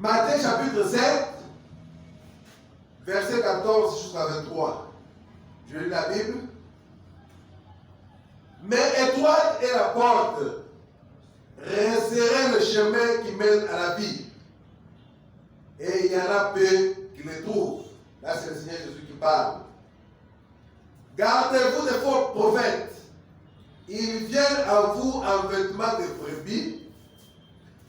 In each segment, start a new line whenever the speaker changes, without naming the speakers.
Matthieu chapitre 7, verset 14 jusqu'à 23. Je lis la Bible. Mais étroite est la porte, resserrez le chemin qui mène à la vie. Et il y en a peu qui le trouvent. Là, c'est le Seigneur Jésus qui parle. Gardez-vous des faux prophètes. Ils viennent à vous en vêtements de brebis,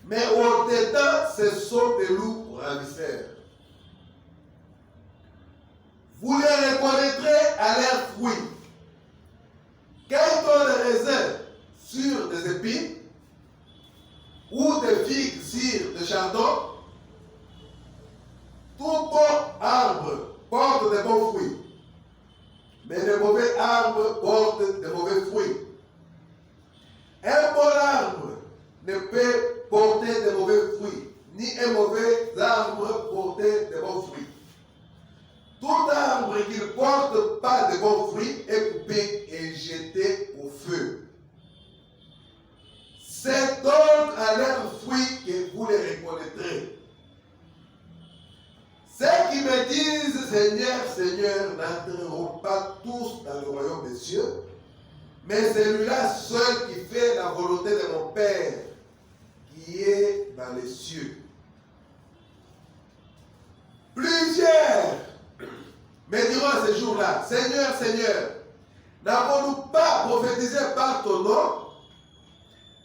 mais au-dedans, ce sont des loups ravisseurs. Vous les reconnaîtrez à leurs fruits. Quand on les raisins sur des épines, ou des figues sur des chardons, tout bon arbre porte de bons fruits, mais de mauvais arbres portent de mauvais fruits. Un bon arbre ne peut porter de mauvais fruits, ni un mauvais arbre porter de bons fruits. Tout arbre qui ne porte pas de bons fruits est coupé et jeté au feu. C'est donc à leurs fruits que vous les reconnaîtrez. Ceux qui me disent Seigneur, Seigneur n'entreront pas tous dans le royaume des cieux, mais celui-là seul qui fait la volonté de mon Père qui est dans les cieux. Plusieurs me diront à ce jour-là, Seigneur, Seigneur, n'avons-nous pas prophétisé par ton nom?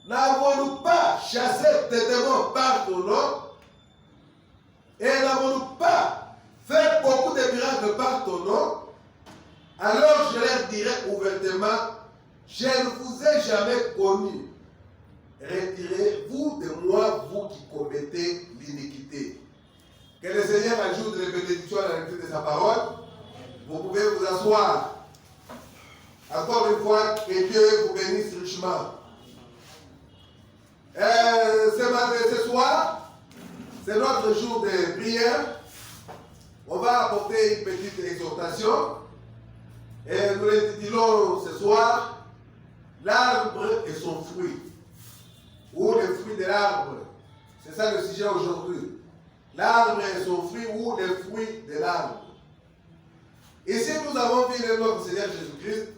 N'avons-nous pas chassé des démons par ton nom? Et n'avons-nous pas fait beaucoup de miracles par ton nom? Alors je leur dirai ouvertement, je ne vous ai jamais connu. Retirez-vous de moi, vous qui commettez l'iniquité. Que le Seigneur ajoute les bénédictions à la lecture de sa parole. Vous pouvez vous asseoir. Encore une fois, que Dieu vous bénisse richement. Ce soir, c'est notre jour de prière. On va apporter une petite exhortation. Et nous l'intitulons ce soir, l'arbre et son fruit. Ou les fruits de l'arbre. C'est ça le sujet aujourd'hui. L'arbre et son fruit ou les fruits de l'arbre. Ici, nous avons vu notre Seigneur Jésus-Christ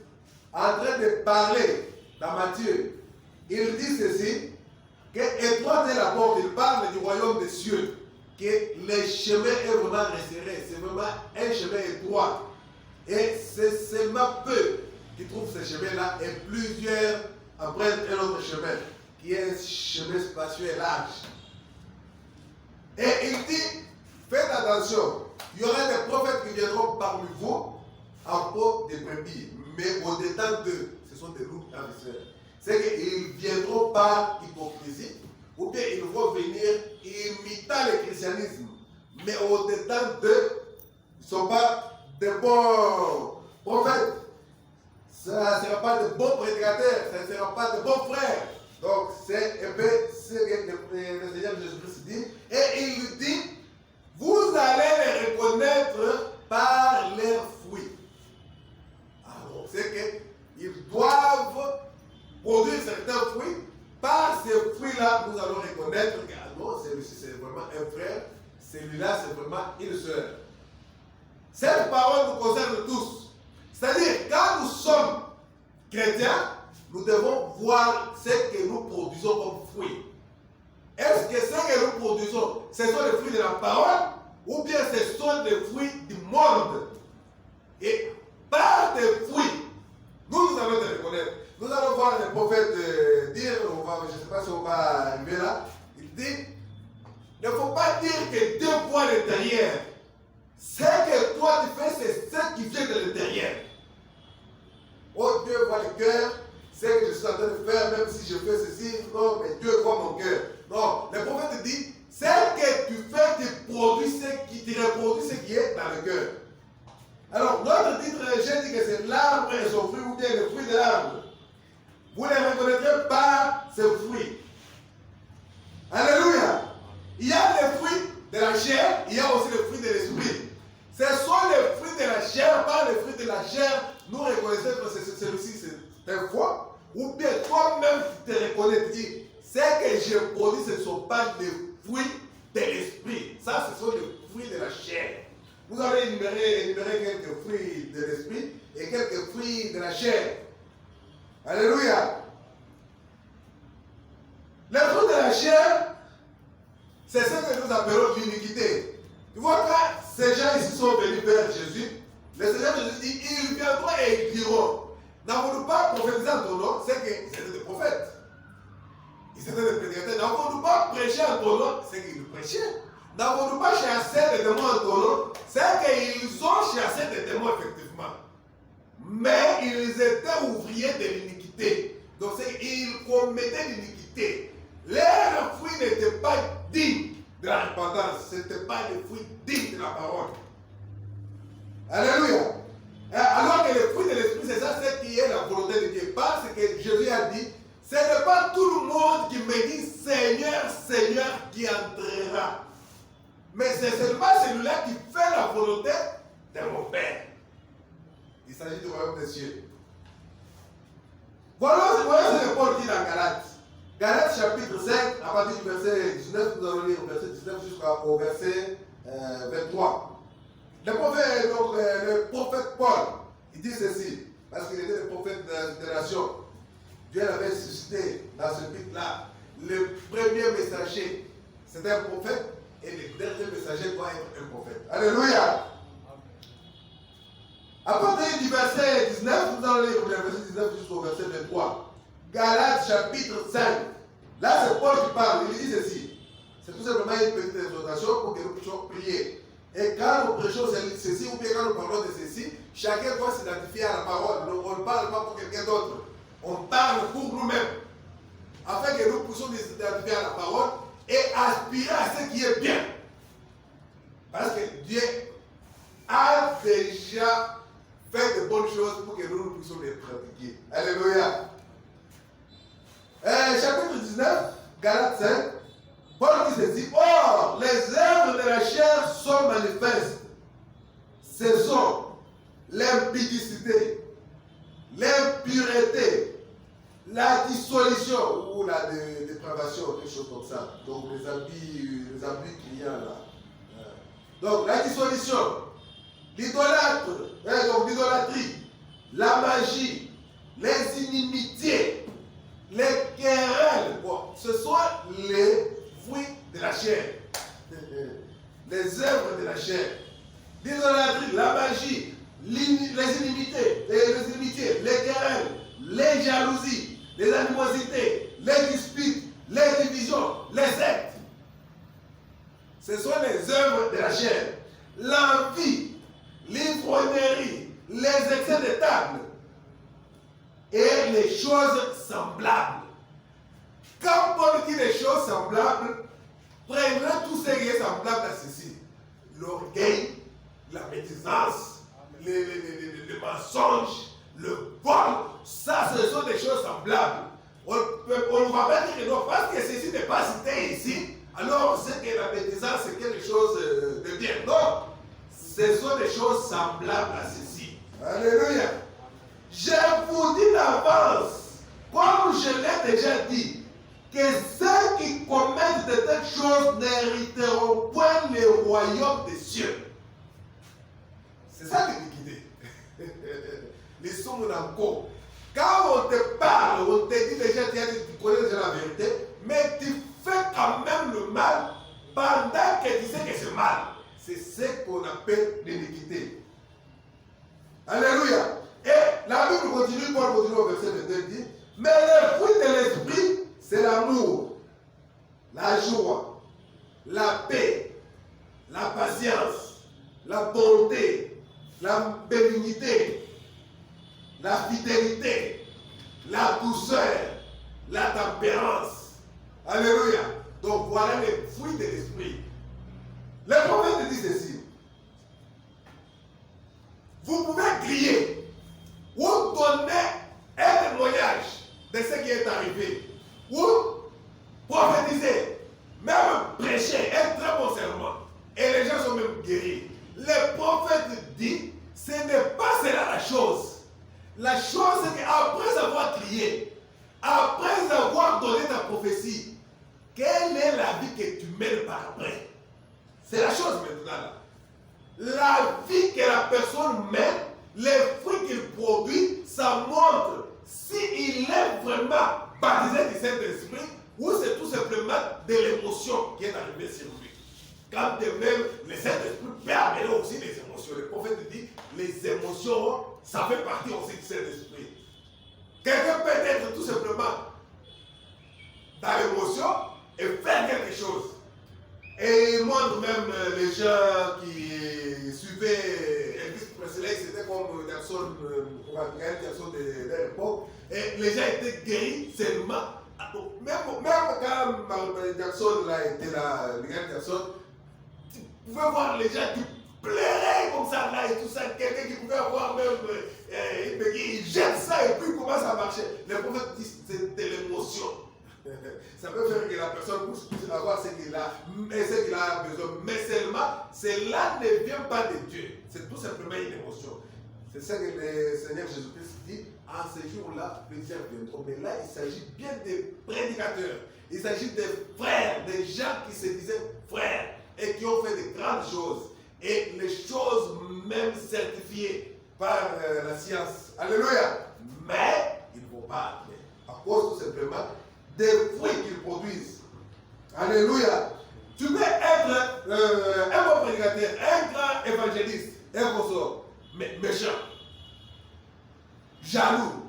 en train de parler dans Matthieu. Il dit ceci, que étroite est la porte, il parle du royaume des cieux, que le chemin est vraiment resserré, c'est vraiment un chemin étroit. Et c'est seulement peu qui trouvent ce chemin-là et plusieurs empruntent un autre chemin, qui est un chemin spacieux et large. Et il dit, faites attention, il y aura des prophètes qui viendront parmi vous en peau de brebis, mais au-dedans d'eux, ce sont des loups ravisseurs. C'est qu'ils viendront par hypocrisie, ou bien ils vont venir imitant le christianisme, mais au-dedans d'eux, ils ne sont pas de bons prophètes, ce ne sera pas de bons prédicateurs, ce ne sera pas de bons frères. Donc c'est un peu ce que le Seigneur Jésus-Christ dit. Et il dit, vous allez les reconnaître par leurs fruits. Alors c'est qu'ils doivent produire certains fruits. Par ces fruits-là, nous allons reconnaître que non, celui-ci c'est vraiment un frère, celui-là c'est vraiment une sœur. Cette parole nous concerne tous. C'est-à-dire, quand nous sommes chrétiens, nous devons voir ce que nous produisons comme fruits. Est-ce que ce que nous produisons, ce sont les fruits de la parole, ou bien ce sont les fruits du monde? Et par des fruits, nous allons te reconnaître. Nous allons voir les prophètes dire, je ne sais pas si on va arriver là, il dit, il ne faut pas dire que Dieu voit l'intérieur. Ce que toi tu fais, c'est ce qui vient de l'intérieur. Oh, Dieu voit le cœur, ce que je suis en train de faire, même si je fais ceci, non, mais Dieu voit mon cœur. Non, le prophète dit, ce que tu fais, tu reproduis ce qui est dans le cœur. Alors, notre titre, j'ai dit que c'est l'arbre et son fruit, ou bien le fruit de l'arbre. Vous les reconnaîtrez par ses fruits. Alléluia. Il y a les fruits de la chair, il y a aussi les fruits de l'esprit. Ce sont les fruits de la chair, par les fruits de la chair, nous reconnaissons que celui-ci c'est un foi. Ou bien toi-même tu te reconnais, tu dis, ce que je produis, ce ne sont pas des fruits de l'esprit. vais énumérer quelques fruits de l'esprit et quelques fruits de la chair. Alléluia. Les fruits de la chair, c'est ce que nous appelons l'iniquité. Tu vois, quand ces gens ici sont venus vers Jésus, le Seigneur Jésus dit, ils viendront et ils diront, n'avons-nous pas prophétisé en ton nom? C'est qu'ils étaient des prophètes. Ils étaient des prédicateurs. N'avons-nous pas prêché en ton nom? C'est qu'ils prêchaient. N'avons-nous pas chassé des démons en ton nom? C'est qu'ils ont chassé des démons effectivement. Mais ils étaient ouvriers de l'iniquité. Donc ils commettaient l'iniquité. Leurs fruits n'étaient pas dignes de la repentance. Ce n'étaient pas des fruits dignes de la parole. Alléluia. Alors que les fruits de l'esprit, c'est ça, c'est qui est la volonté de Dieu. Parce que Jésus a dit, ce n'est pas tout le monde qui me dit Seigneur, Seigneur qui entrera. Mais c'est seulement celui-là qui fait la volonté de mon Père. Il s'agit du royaume des cieux. Voilà ce que Paul dit dans Galates. Galates chapitre 5, à partir du verset 19, nous allons lire le verset 19 jusqu'au verset 23. Le prophète Paul, il dit ceci, parce qu'il était le prophète de la nation. Dieu l'avait suscité dans ce but-là. Le premier messager, c'était un prophète, et le dernier messager doit être un prophète. Alléluia. À partir du verset 19, nous allons lire le verset 19 jusqu'au verset 23. Galates chapitre 5. Là, c'est Paul qui parle. Il dit ceci. C'est tout simplement une petite exhortation pour que nous puissions prier. Et quand nous prêchons ceci, ou bien quand nous parlons de ceci, chacun doit s'identifier à la parole. Donc, on ne parle pas pour quelqu'un d'autre. On parle pour nous-mêmes. Afin que nous puissions nous identifier à la parole et aspirer à ce qui est bien. Parce que Dieu a déjà fait de bonnes choses pour que nous puissions les pratiquer. Alléluia. Chapitre 19, Galates 5. Paul dit ceci. Or, les œuvres de la chair sont manifestes. Ce sont l'impudicité, l'impureté, la dissolution ou la dépravation, quelque chose comme ça. Donc les habits clients là. Donc la dissolution, l'idolâtrie, la magie, les inimitiés, les querelles. Bon, ce sont les fruits de la chair. Les œuvres de la chair. L'idolâtrie, la magie, les inimitiés, les querelles, les jalousies, les animosités, les disputes, les divisions, les sectes. Ce sont les œuvres de la chair. L'envie, l'ivrognerie, les excès de table et les choses semblables. Quand Paul dit les choses semblables, prenez tout ce qui est semblable à ceci. L'orgueil, la médisance, le mensonge, le vol, ça ce sont des choses semblables. On ne va pas dire que non, parce que ceci n'est pas cité ici, alors on sait que la médisance c'est quelque chose de bien. Non, ce sont des choses semblables à ceci. Alléluia. Je vous dis d'avance, comme je l'ai déjà dit, que ceux qui commettent de telles choses n'hériteront point le royaume des cieux. C'est ça l'iniquité. Les sommes encore. Quand on te parle, on te dit déjà, tu connais déjà la vérité, mais tu fais quand même le mal pendant que tu sais que c'est mal. C'est ce qu'on appelle l'iniquité. Alléluia. Et la Bible continue, Paul continue au verset 22, il dit, mais le fruit de l'esprit, c'est l'amour, la joie, la paix, la patience, la bonté, la bénignité, la fidélité, la douceur, la tempérance. Alléluia. Donc voilà les fruits de l'esprit. Le prophète dit ceci. Vous pouvez crier ou donner un témoignage de ce qui est arrivé, ou prophétiser, même prêcher, un très bon serment, et les gens sont même guéris. Le prophète dit, ce n'est pas cela la chose. La chose, c'est qu'après avoir crié, après avoir donné ta prophétie, quelle est la vie que tu mènes par après? C'est la chose maintenant là. la vie que la personne mène, les fruits qu'il produit, ça montre s'il est vraiment baptisé du Saint-Esprit ou c'est tout simplement de l'émotion qui est arrivée sur lui. Quand même, le Saint-Esprit peut amener aussi les émotions. Le prophète dit, les émotions, ça fait partie aussi du Saint-Esprit. Quelqu'un peut être tout simplement dans l'émotion et faire quelque chose. Et il montre même les gens qui suivaient Elvis Presley, c'était comme Jackson, de l'époque. Et les gens étaient guéris seulement. Même quand Jackson là, était là, le gars Jackson, tu pouvais voir les gens qui pleuraient comme ça là et tout ça. Quelqu'un qui pouvait avoir même, il jette ça et puis il commence à marcher. Le prophète dit c'était l'émotion. Ça peut faire que la personne puisse avoir ce qu'il a besoin, mais seulement cela ne vient pas de Dieu. C'est tout simplement une émotion. C'est ça que le Seigneur Jésus-Christ dit. En ce jour-là, plusieurs viendront. Mais là, il s'agit bien des prédicateurs. Il s'agit des frères, des gens qui se disaient frères et qui ont fait de grandes choses. Et les choses même certifiées par la science. Alléluia. Mais ils ne vont pas entrer. À cause tout simplement des fruits qu'ils produisent. Alléluia. Tu peux être un bon prédicateur, un grand évangéliste, un ressort, mais méchant, jaloux.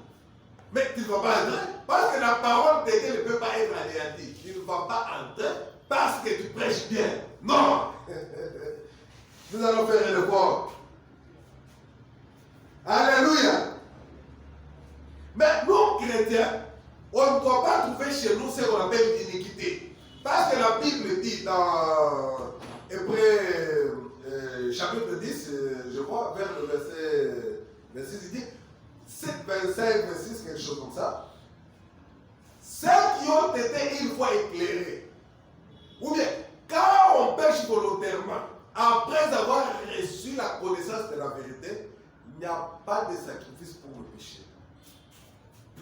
Mais tu ne vas pas entrer parce que la parole de Dieu ne peut pas être anéantie. Tu ne vas pas entrer parce que tu prêches bien. Non. Nous allons faire un effort. Alléluia. Mais nous, chrétiens, on ne doit pas trouver chez nous ce qu'on appelle l'iniquité. Parce que la Bible dit dans Hébreux chapitre 10, je crois, vers le verset 26, il dit 7, 25, 26, quelque chose comme ça. Ceux qui ont été une fois éclairés, ou bien quand on pêche volontairement, après avoir reçu la connaissance de la vérité, il n'y a pas de sacrifice pour le péché.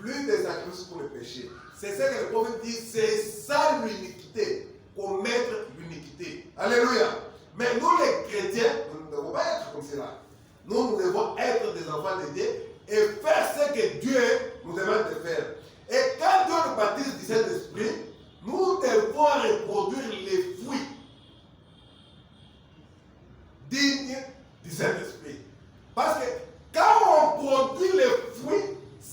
Plus de sacrifices pour le péché. C'est ce que le prophète dit, c'est ça l'iniquité, commettre l'iniquité. Alléluia. Mais nous les chrétiens, nous ne devons pas être comme cela. Nous devons être des enfants de Dieu et faire ce que Dieu nous demande de faire. Et quand Dieu nous baptise du Saint-Esprit, nous devons reproduire les fruits dignes du Saint-Esprit. Parce que quand on produit les fruits,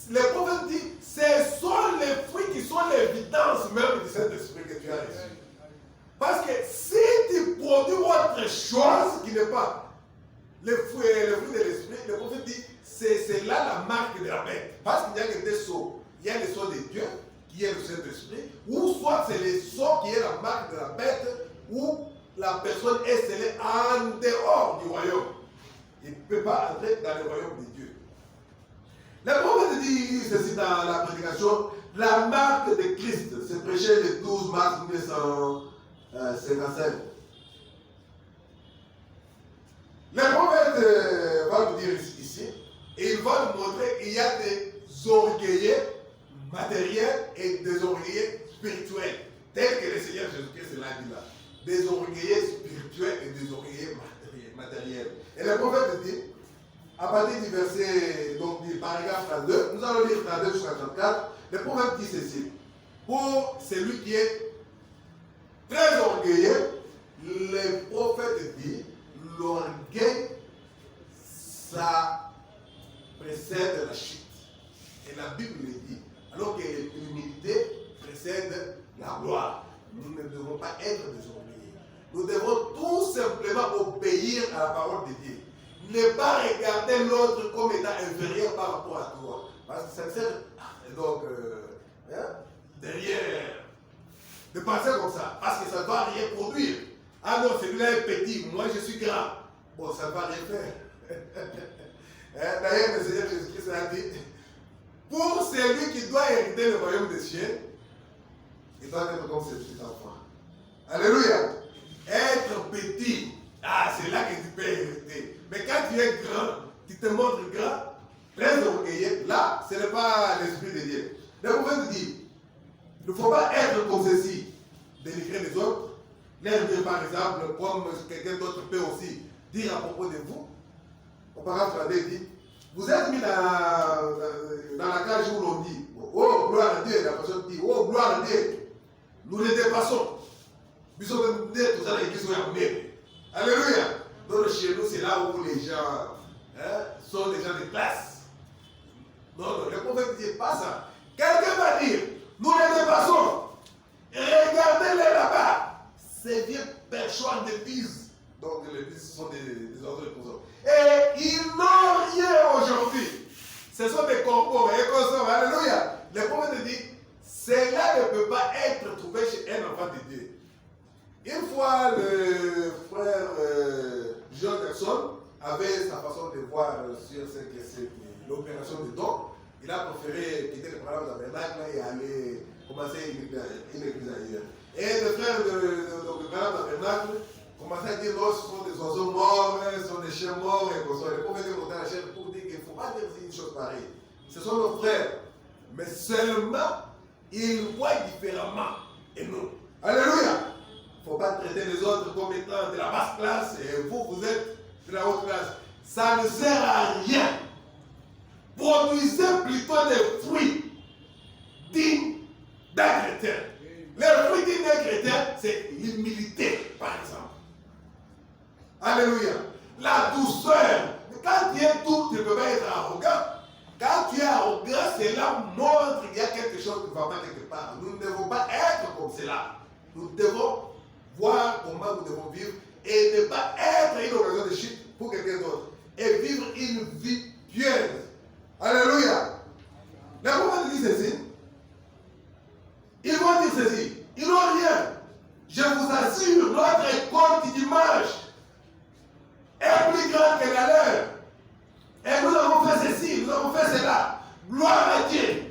le prophète dit, ce sont les fruits qui sont l'évidence même du Saint-Esprit que tu as reçu. Parce que si tu produis autre chose qui n'est pas le fruit de l'Esprit, le prophète dit, c'est là la marque de la bête. Parce qu'il n'y a que deux sceaux. Il y a le sceau de Dieu, qui est le Saint-Esprit, ou soit c'est le sceau qui est la marque de la bête, ou la personne est scellée en dehors du royaume. Il ne peut pas entrer dans le royaume de Dieu. Le prophète dit ceci dans la prédication, la marque de Christ, c'est prêché le 12 mars 1955. Le prophète va nous dire ici, et il va nous montrer qu'il y a des orgueillers matériels et des orgueillers spirituels, tels que le Seigneur Jésus-Christ l'a dit là. Des orgueillers spirituels et des orgueillers matériels. Et le prophète dit, à partir du verset, donc du paragraphe 32, nous allons lire 32 jusqu'à 34, le prophète dit ceci. Pour celui qui est très orgueilleux, le prophète dit, l'orgueil, ça précède la chute. Et la Bible le dit, alors que l'humilité précède la gloire. Nous ne devons pas être des orgueilleux. Nous devons tout simplement obéir à la parole de Dieu. Ne pas regarder l'autre comme étant inférieur par rapport à toi. Parce que ça sert donc derrière de penser comme ça. Parce que ça ne va rien produire. Ah non, celui-là est petit, moi je suis grand. Bon, ça ne va rien faire. D'ailleurs, le Seigneur Jésus-Christ a dit, pour celui qui doit hériter le royaume des cieux, il doit être comme ce petit enfant. Alléluia. Être petit, c'est là que tu peux hériter. Mais quand tu es grand, tu te montres grand, très orgueilleux, là, ce n'est pas l'esprit de Dieu. Le prophète dit, il ne faut pas être comme ceci, dénigrer les autres, leur dire par exemple, comme quelqu'un d'autre peut aussi dire à propos de vous. Au paragraphe dit, vous êtes mis dans la cage où l'on dit, oh gloire à Dieu, la personne dit, oh gloire à Dieu, nous les dépassons. Nous sommes tous à l'église où il y a. Alléluia. Donc chez nous, c'est là où les gens sont des gens de classe. Non, le prophète ne dit pas ça. Quelqu'un va dire, nous les dépassons. Regardez-les là-bas. Ces vieux perchoirs d'église. Donc les églises sont des ordres comme ça. Et ils n'ont rien aujourd'hui. Ce sont des corbeaux et consorts. Alléluia. Le prophète dit, cela ne peut pas être trouvé chez un enfant de Dieu. Une fois, le frère John Gerson avait sa façon de voir sur l'opération de don. Il a préféré quitter le programme tabernacle et aller commencer une église ailleurs. Et le frère du programme tabernacle commençait à dire non, ce sont des oiseaux morts, ce sont des chiens morts et comme ça. Le prophète est monté à la chaîne pour dire qu'il ne faut pas dire une chose pareille. Ce sont nos frères, mais seulement ils voient différemment. Et nous, alléluia! Il ne faut pas traiter les autres comme étant de la basse classe et vous êtes de la haute classe. Ça ne sert à rien. Produisez plutôt des fruits dignes d'un chrétien. Les fruits dignes d'un chrétien, c'est l'humilité, par exemple. Alléluia. La douceur. Quand tu es doux, tu ne peux pas être arrogant. Quand tu es arrogant, cela montre qu'il y a quelque chose qui ne va pas quelque part. Nous ne devons pas être comme cela. Nous devons voir comment nous devons vivre et ne pas être une occasion de chute pour quelqu'un d'autre. Et vivre une vie pieuse. Alléluia. Les prophètes disent ceci. Ils vont dire ceci. Ils n'ont rien. Je vous assure, notre école du dimanche est plus grande que la leur. Et nous avons fait ceci, nous avons fait cela. Gloire à Dieu.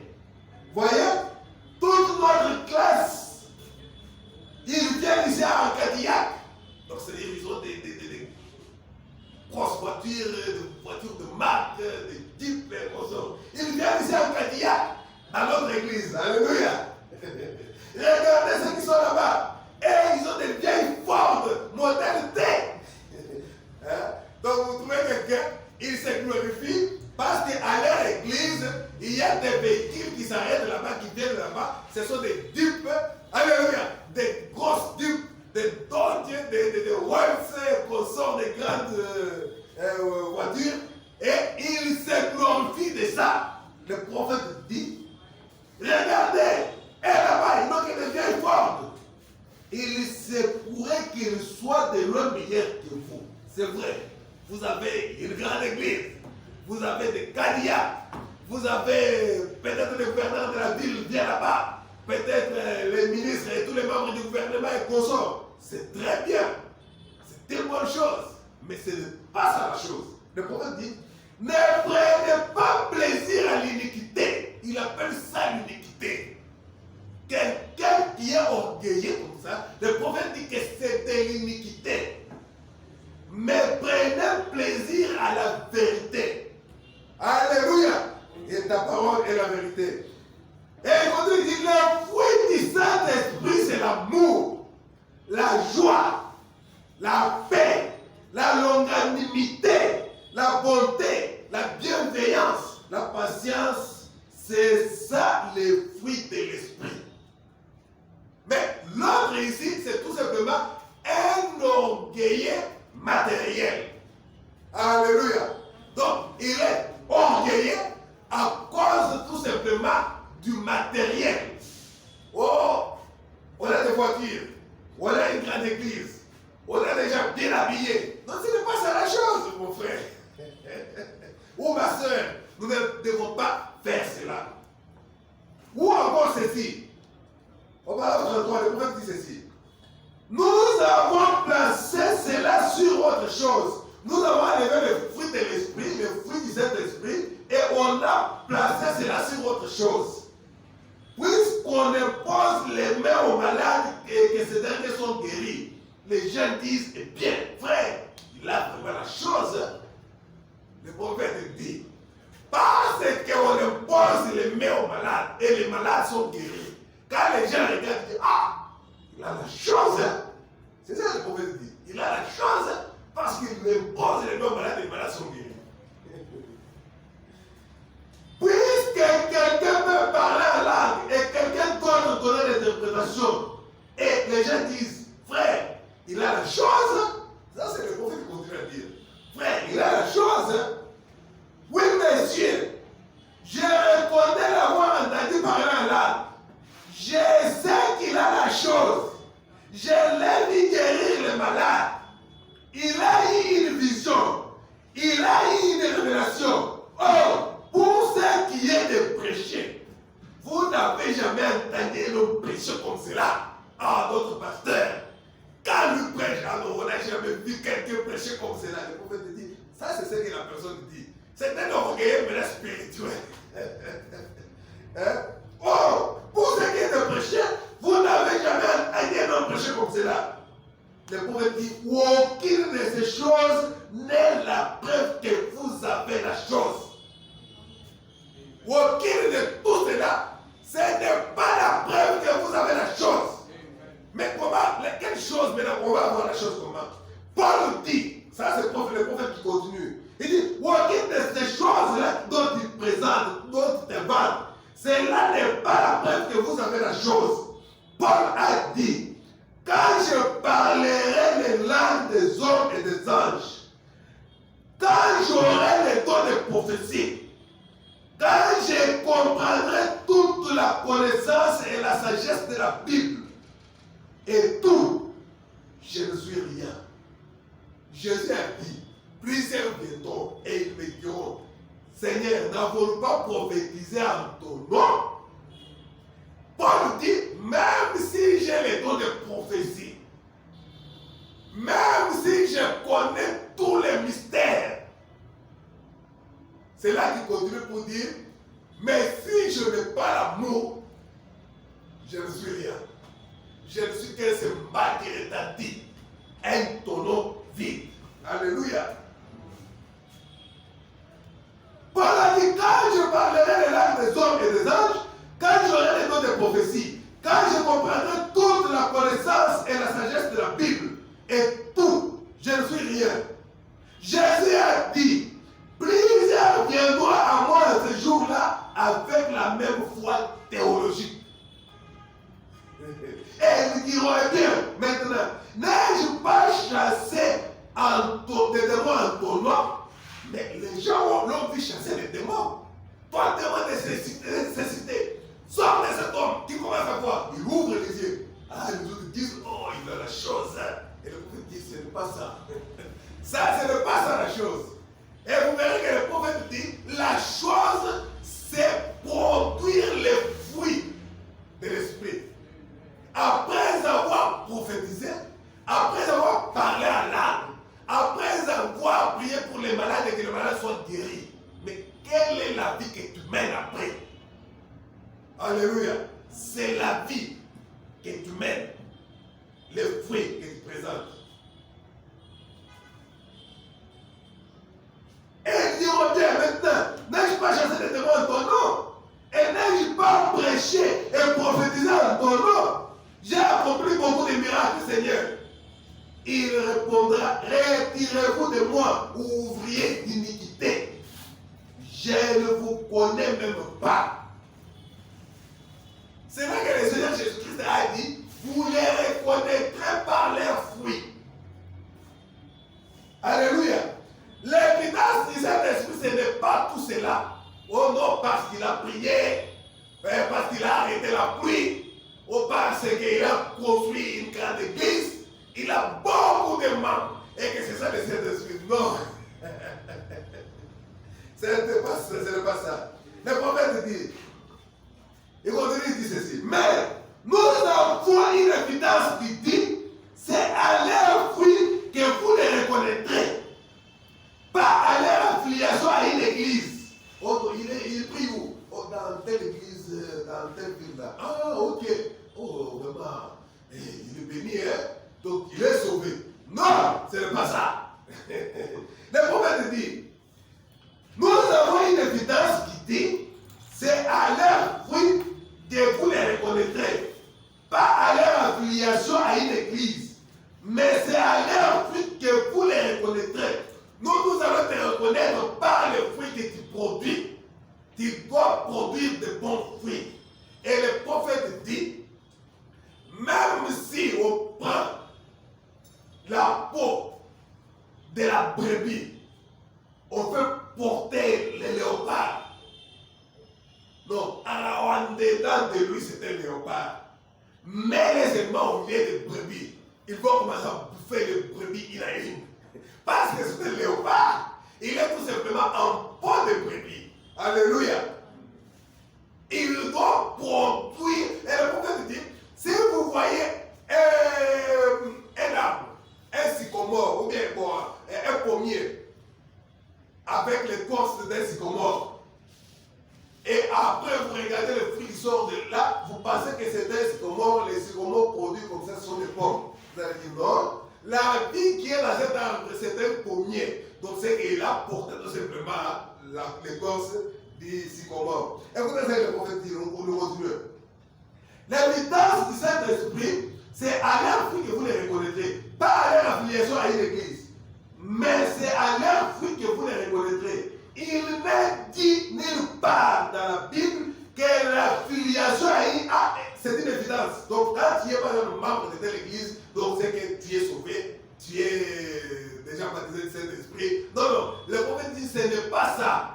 Voyez, toute notre classe, ils viennent ici en Cadillac. Donc c'est-à-dire qu'ils ont des grosses voitures, des voitures de marque, des jeeps, des consorts. Ils viennent ici en Cadillac, dans notre église. Alléluia. Regardez ceux qui sont là-bas. Et ils ont des vieilles Ford, modèle T. Donc vous trouvez quelqu'un, il se glorifie parce qu'à leur église, il y a des véhicules qui s'arrêtent là-bas, qui viennent là-bas. Ce sont des Jeeps, alléluia, des grosses Jeeps, des Dodge, des Rolls, consorts, des grandes voitures. Et il se glorifie de ça. Le prophète dit, regardez, et là-bas, ils n'ont que des vieilles Ford. Il se pourrait qu'ils soient de loin meilleurs que vous. C'est vrai. Vous avez une grande église. Vous avez des Cadillacs. Vous avez peut-être le gouverneur de la ville vient là-bas. Peut-être les ministres et tous les membres du gouvernement et consorts. C'est très bien. C'est une bonne chose. Mais ce n'est pas ça la chose. Le prophète dit, ne prenez pas plaisir à l'iniquité. Il appelle ça l'iniquité. Quelqu'un qui est orgueilleux comme ça, le prophète dit que c'est de l'iniquité. Mais prenez plaisir à la vérité. Alléluia. Et ta parole est la vérité. Et il dit, le fruit du Saint-Esprit, c'est l'amour, la joie, la paix, la longanimité, la bonté, la bienveillance, la patience. C'est ça les fruits de l'esprit. Mais l'autre ici, c'est tout simplement un orgueilleux matériel. Alléluia. Donc, il est orgueilleux à cause tout simplement du matériel. Oh, on a des voitures, on a une grande église, on a des gens bien habillés. Non, ce n'est pas ça la chose, mon frère. Ou ma soeur, nous ne devons pas faire cela. Ou encore ceci. On va avoir le prophète dit ceci. Nous avons placé cela sur autre chose. Nous avons enlevé le fruit de l'esprit, le fruit du Saint-Esprit, et on a placé cela sur autre chose. Puisqu'on impose les mains aux malades et que ces derniers sont guéris, les gens disent, eh bien, frère, il a vraiment la chose. Le prophète dit, parce qu'on impose les mains aux malades et les malades sont guéris, quand les gens regardent, ils disent, ah, il a la chose. C'est ça que le prophète dit. Il a la chose parce parce qu'il impose les mêmes malades, les malades sont guéris. Puisque quelqu'un peut parler en langue et quelqu'un doit donner l'interprétation, et les gens disent, frère, il a la chose, ça c'est le prophète qui continue à dire, frère, il a la chose, oui monsieur, je reconnais l'avoir entendu parler en langue, je sais qu'il a la chose, je l'ai vu guérir les malades, il a eu une vision, il a eu une révélation. Oh, pour ce qui est de prêcher, vous n'avez jamais entendu un homme prêcher comme cela. Ah, d'autres pasteurs, quand nous prêche, alors on n'a jamais vu quelqu'un prêcher comme cela. Le prophète dit, ça c'est ce que la personne dit. C'est un orgueil, mais spirituel. Hein? Oh, pour ce qui est de prêcher, vous n'avez jamais entendu un homme prêcher comme cela. Le prophète dit, aucune de ces choses n'est la preuve que vous avez la chose. Aucune de tout cela, ce n'est pas la preuve que vous avez la chose. Mais comment, quelle chose maintenant, on va avoir la chose comment? Paul dit, ça c'est le prophète qui continue. Il dit, aucune de ces choses-là dont il présente, dont il te vante, cela n'est pas la preuve que vous avez la chose. Paul a dit, quand je parlerai les langues des hommes et des anges, quand j'aurai les dons de prophétie, quand je comprendrai toute la connaissance et la sagesse de la Bible, et tout, je ne suis rien. Jésus a dit, plusieurs viendront et ils me diront, Seigneur, n'avons-nous pas prophétisé en ton nom? Paul dit, même si j'ai les dons de prophétie, même si je connais tous les mystères, c'est là qu'il continue pour dire, mais si je n'ai pas l'amour, je ne suis rien. Je ne suis qu'un symbole qui retentit, un tonneau vide. Alléluia. Paul a dit, quand je parlerai les langues des hommes et des anges, quand j'aurai les dons de prophétie, quand je comprendrai toute la connaissance et la sagesse de la Bible, et tout, je ne suis rien. Jésus a dit, plusieurs viendront à moi ce jour-là avec la même foi théologique. Et ils diront, eh bien, maintenant, n'ai-je pas chassé des démons en ton nom? Mais les gens l'ont vu chasser les démons. Toi, démon nécessité, sors de cet homme qui commence à voir. Il ouvre les yeux. Ah, les autres disent, oh, il a la chose. Et le prophète dit, ce n'est pas ça. Ça, ce n'est pas ça la chose. Et vous verrez que le prophète dit, la chose, c'est produire les fruits de l'esprit. Après avoir prophétisé, après avoir parlé à l'âme, après avoir prié pour les malades et que les malades soient guéris. Mais quelle est la vie que tu mènes après? Alléluia. C'est la vie que tu mènes. Les fruits que tu présentes. Et diront bien maintenant, n'ai-je pas chassé les démons en ton nom? Et n'ai-je pas prêché et prophétisé en ton nom? J'ai accompli beaucoup de miracles, Seigneur. Il répondra, retirez-vous de moi, ouvriers d'iniquité. Je ne vous connais même pas. C'est vrai que le Seigneur Jésus-Christ a dit, vous les reconnaîtrez par leurs fruits. Alléluia. L'évidence du Saint-Esprit, ce n'est pas tout cela. Oh non, parce qu'il a prié, parce qu'il a arrêté la pluie, ou parce qu'il a construit une grande église, il a beaucoup de membres, et que c'est ça le Saint-Esprit. Non. Ce n'est pas ça. Le prophète dit, il continue, il dit ceci, mais nous avons une évidence qui dit, c'est à leurs fruits que vous les reconnaîtrez. Pas à leur affiliation à une église. Oh, il prie où? Oh, dans telle église, dans telle ville là. Ah, ok. Oh, vraiment. Il est béni, hein? Donc il est sauvé. Non, ce n'est pas ça. Le prophète dit, nous avons une évidence qui dit, c'est à leur fruit que vous les reconnaîtrez. Pas à leur affiliation à une église. Mais c'est à leur fruit que vous les reconnaîtrez. reconnaître par les fruits que tu produis. Tu dois produire de bons fruits. Et le prophète dit, même si on prend la peau de la brebis, on peut porter le léopard. Non, en dedans de lui, c'est un léopard. Mais les aimants au lieu de brebis, ils vont commencer à bouffer les brebis une à une. Parce que c'est un léopard. Il est tout simplement en peau de brebis. Alléluia. Il doit produire. Et le prophète dit, si vous voyez un arbre, un sycomore, ou bien un pommier, avec l'écorce d'un sycomore, et après vous regardez le fruit qui sort de là, vous pensez que c'est un sycomore, les sycomores produits comme ça sont des pommes. Vous allez dire non, la vie qui est dans cet arbre, c'est un pommier. Donc c'est qu'il a porté tout simplement l'écorce du sycomore. Écoutez ce que le prophète dit, on le continue. L'évidence du Saint-Esprit, c'est à leur fruit que vous les reconnaîtrez. Pas à leur affiliation à une église, mais c'est à leur fruit que vous les reconnaîtrez. Il n'est dit nulle part dans la Bible que l'affiliation à une c'est une évidence. Donc quand tu es par exemple membre de telle église, donc c'est que tu es sauvé, tu es déjà baptisé du Saint-Esprit. Non, non, le prophète dit ce n'est pas ça.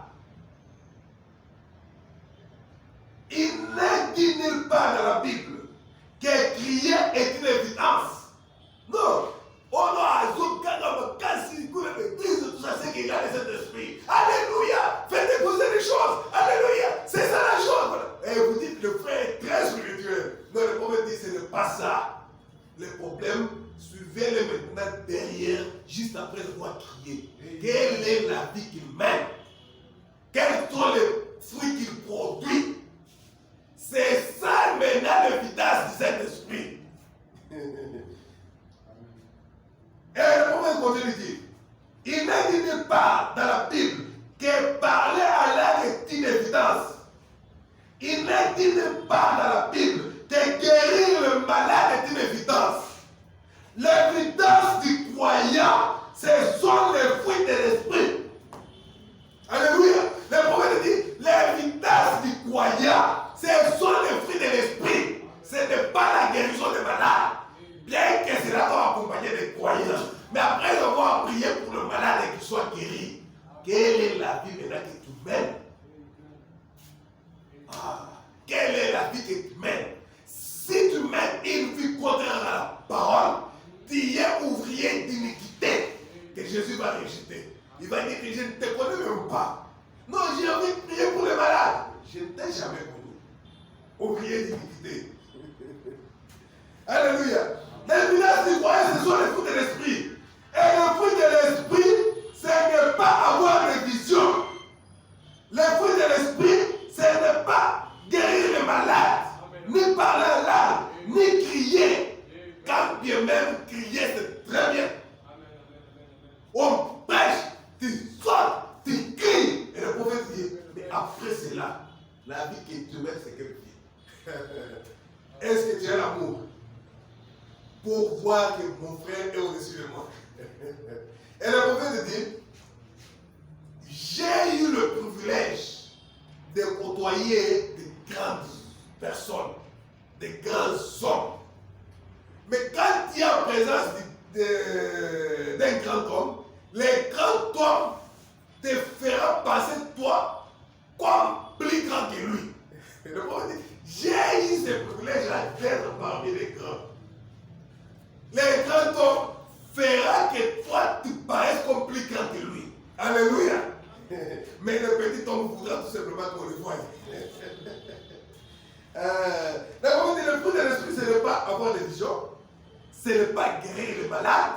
Il n'est dit nulle part dans la Bible que crier est une évidence. Non. Oh non, l'église, tout ça, c'est qu'il a le Saint-Esprit. Alléluia. Faites épouser les choses. Alléluia. C'est ça la chose. Et vous dites, le frère est très spirituel. Non, le prophète dit, ce n'est pas ça. Le problème, suivez-le maintenant derrière, juste après avoir crié. Quelle est la vie qu'il mène? Quels sont les fruits qu'il produit? C'est ça maintenant l'évidence du Saint-Esprit. Et le prophète continue de dire, il n'est dit nulle part dans la Bible que parler à l'âme est une évidence. Il n'est dit nulle part dans la Bible que guérir le malade est une évidence. L'évidence du croyant, ce sont les fruits de l'esprit. Alléluia. Le prophète dit, l'évidence du croyant, ce sont les fruits de l'esprit. Ce n'est pas la guérison des malades. Bien que cela doit accompagner des croyants. Mais après avoir prié pour le malade et qu'il soit guéri, quelle est la vie maintenant que tu mènes? Quelle est la vie que tu mènes? Si tu mènes une vie contraire à la parole, tu es ouvrier d'iniquité que Jésus va rejeter. Il va dire que je ne te connais même pas. Non, j'ai envie de prier pour les malades. Je ne t'ai jamais connu. Ouvrier d'iniquité. Alléluia. L'évidence du croyant, ce sont les fruits de l'esprit. Et le fruit de l'esprit, ce n'est pas avoir des visions. Le fruit de l'esprit, ce n'est pas guérir les malades, ni parler à l'âme, ni crier. Quand bien même crier, c'est très bien. On prêche, tu sautes, tu cries. Et le prophète dit, mais après cela, la vie que tu mets, c'est quelle vie? Est-ce que tu as l'amour pour voir que mon frère est au-dessus de moi? Et le prophète dit, j'ai eu le privilège de côtoyer de grandes personnes, de grands hommes. Mais quand tu es en présence d'un grand homme, les grands hommes te feront passer toi comme plus grand que lui. Et le prophète dit, j'ai eu ce privilège-là d'être parmi les grands. Les grands hommes fera que toi tu paraisses comme plus grand que lui. Alléluia. Mais le petit homme voudra tout simplement qu'on le voie. Le fruit de l'esprit, ce n'est pas avoir des visions, ce n'est pas guérir les malades,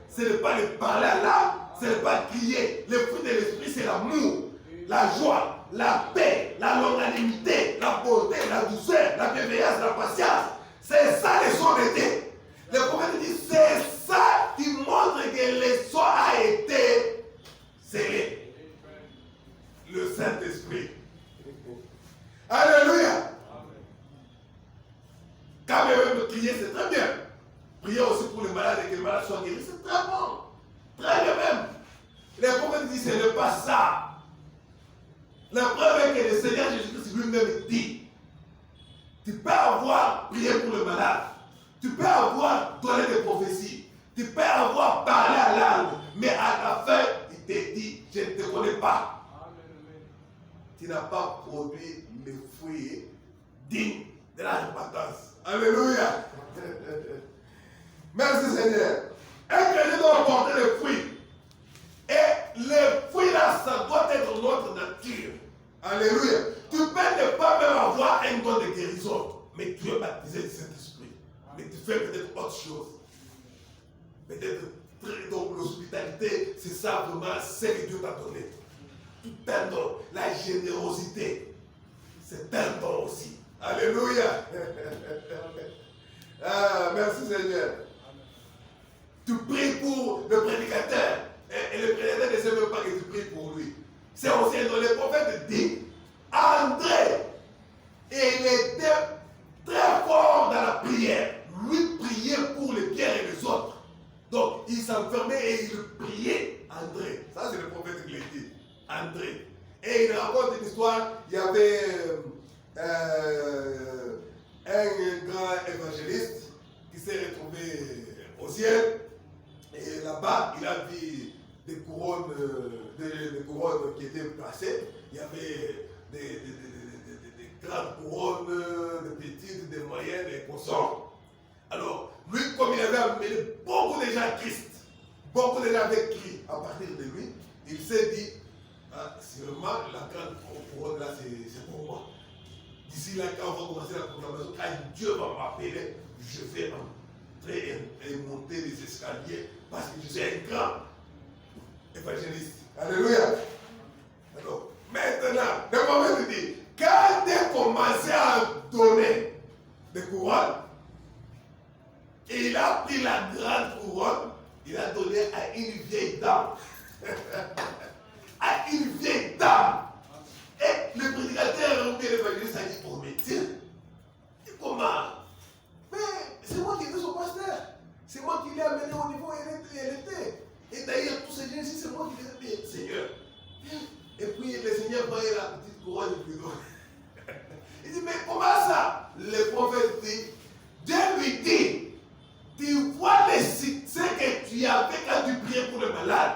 ce n'est pas les parler à l'âme, ce n'est pas crier. Le fruit de l'esprit, c'est l'amour, la joie, la paix, la longanimité, la beauté, la douceur, la bienveillance, la patience. C'est ça les sons d'été. Le prophète dit, c'est ça qui montre que le son a été scellé. Le Saint-Esprit. Alléluia. Quand même prier, c'est très bien. Prier aussi pour les malades et que les malades soient guéris, c'est très bon. Très bien même.
Les prophètes disent, ce n'est pas ça. La preuve est que le Seigneur Jésus-Christ lui-même dit, tu peux avoir prié pour le malade, tu peux avoir donné des prophéties, tu peux avoir parlé à langue, mais à la fin, il te dit, je ne te connais pas. Tu n'as pas produit les fruits dignes de la repentance. Alléluia. Merci Seigneur. Un chrétien doit porter les fruits. Et les fruits là, ça doit être notre nature. Alléluia. Tu peux ne pas même avoir un don de guérison, mais tu es baptisé du Saint-Esprit. Mais tu fais peut-être autre chose. Peut-être, donc l'hospitalité, c'est ça vraiment ce que Dieu t'a donné. Tout un don. La générosité, c'est un don aussi. Alléluia. Ah, merci Seigneur. Tu pries pour le prédicateur. Et le prédicateur ne sait même pas que tu pries pour lui. C'est aussi dans les prophètes dit, André, il était très fort dans la prière. Lui priait pour les pierres et les autres. Donc il s'enfermait et il priait. André, ça c'est le prophète qui l'a dit. André. Et il raconte une histoire, il y avait un grand évangéliste qui s'est retrouvé au ciel. Et là-bas, il a vu des couronnes qui étaient placées. Il y avait des grandes couronnes, des petites, des moyennes, des consorts. Alors, lui, comme il avait amené beaucoup de gens à Christ, beaucoup de gens avaient crié à partir de lui, il s'est dit, ah, sûrement la grande couronne là, c'est pour moi. D'ici là, quand on va commencer la proclamation, quand Dieu va m'appeler, je vais entrer et monter les escaliers parce que je suis un grand évangéliste. Alléluia. Alors, maintenant, le moment de dire, quand tu as commencé à donner des couronnes, il a pris la grande couronne, il a donné à une vieille dame. À une vieille dame. Et le prédicateur ou bien l'évangéliste a dit, oh mais tiens, comment? Mais c'est moi qui étais son pasteur. C'est moi qui l'ai amené au niveau où elle était. Et d'ailleurs, tous ces gens ici, c'est moi qui les ai dit, Seigneur. Et puis le Seigneur voyait la petite couronne du plus il dit, mais comment ça? Le prophète dit, Dieu lui dit, tu vois les succès que tu avais quand tu priais pour le malade.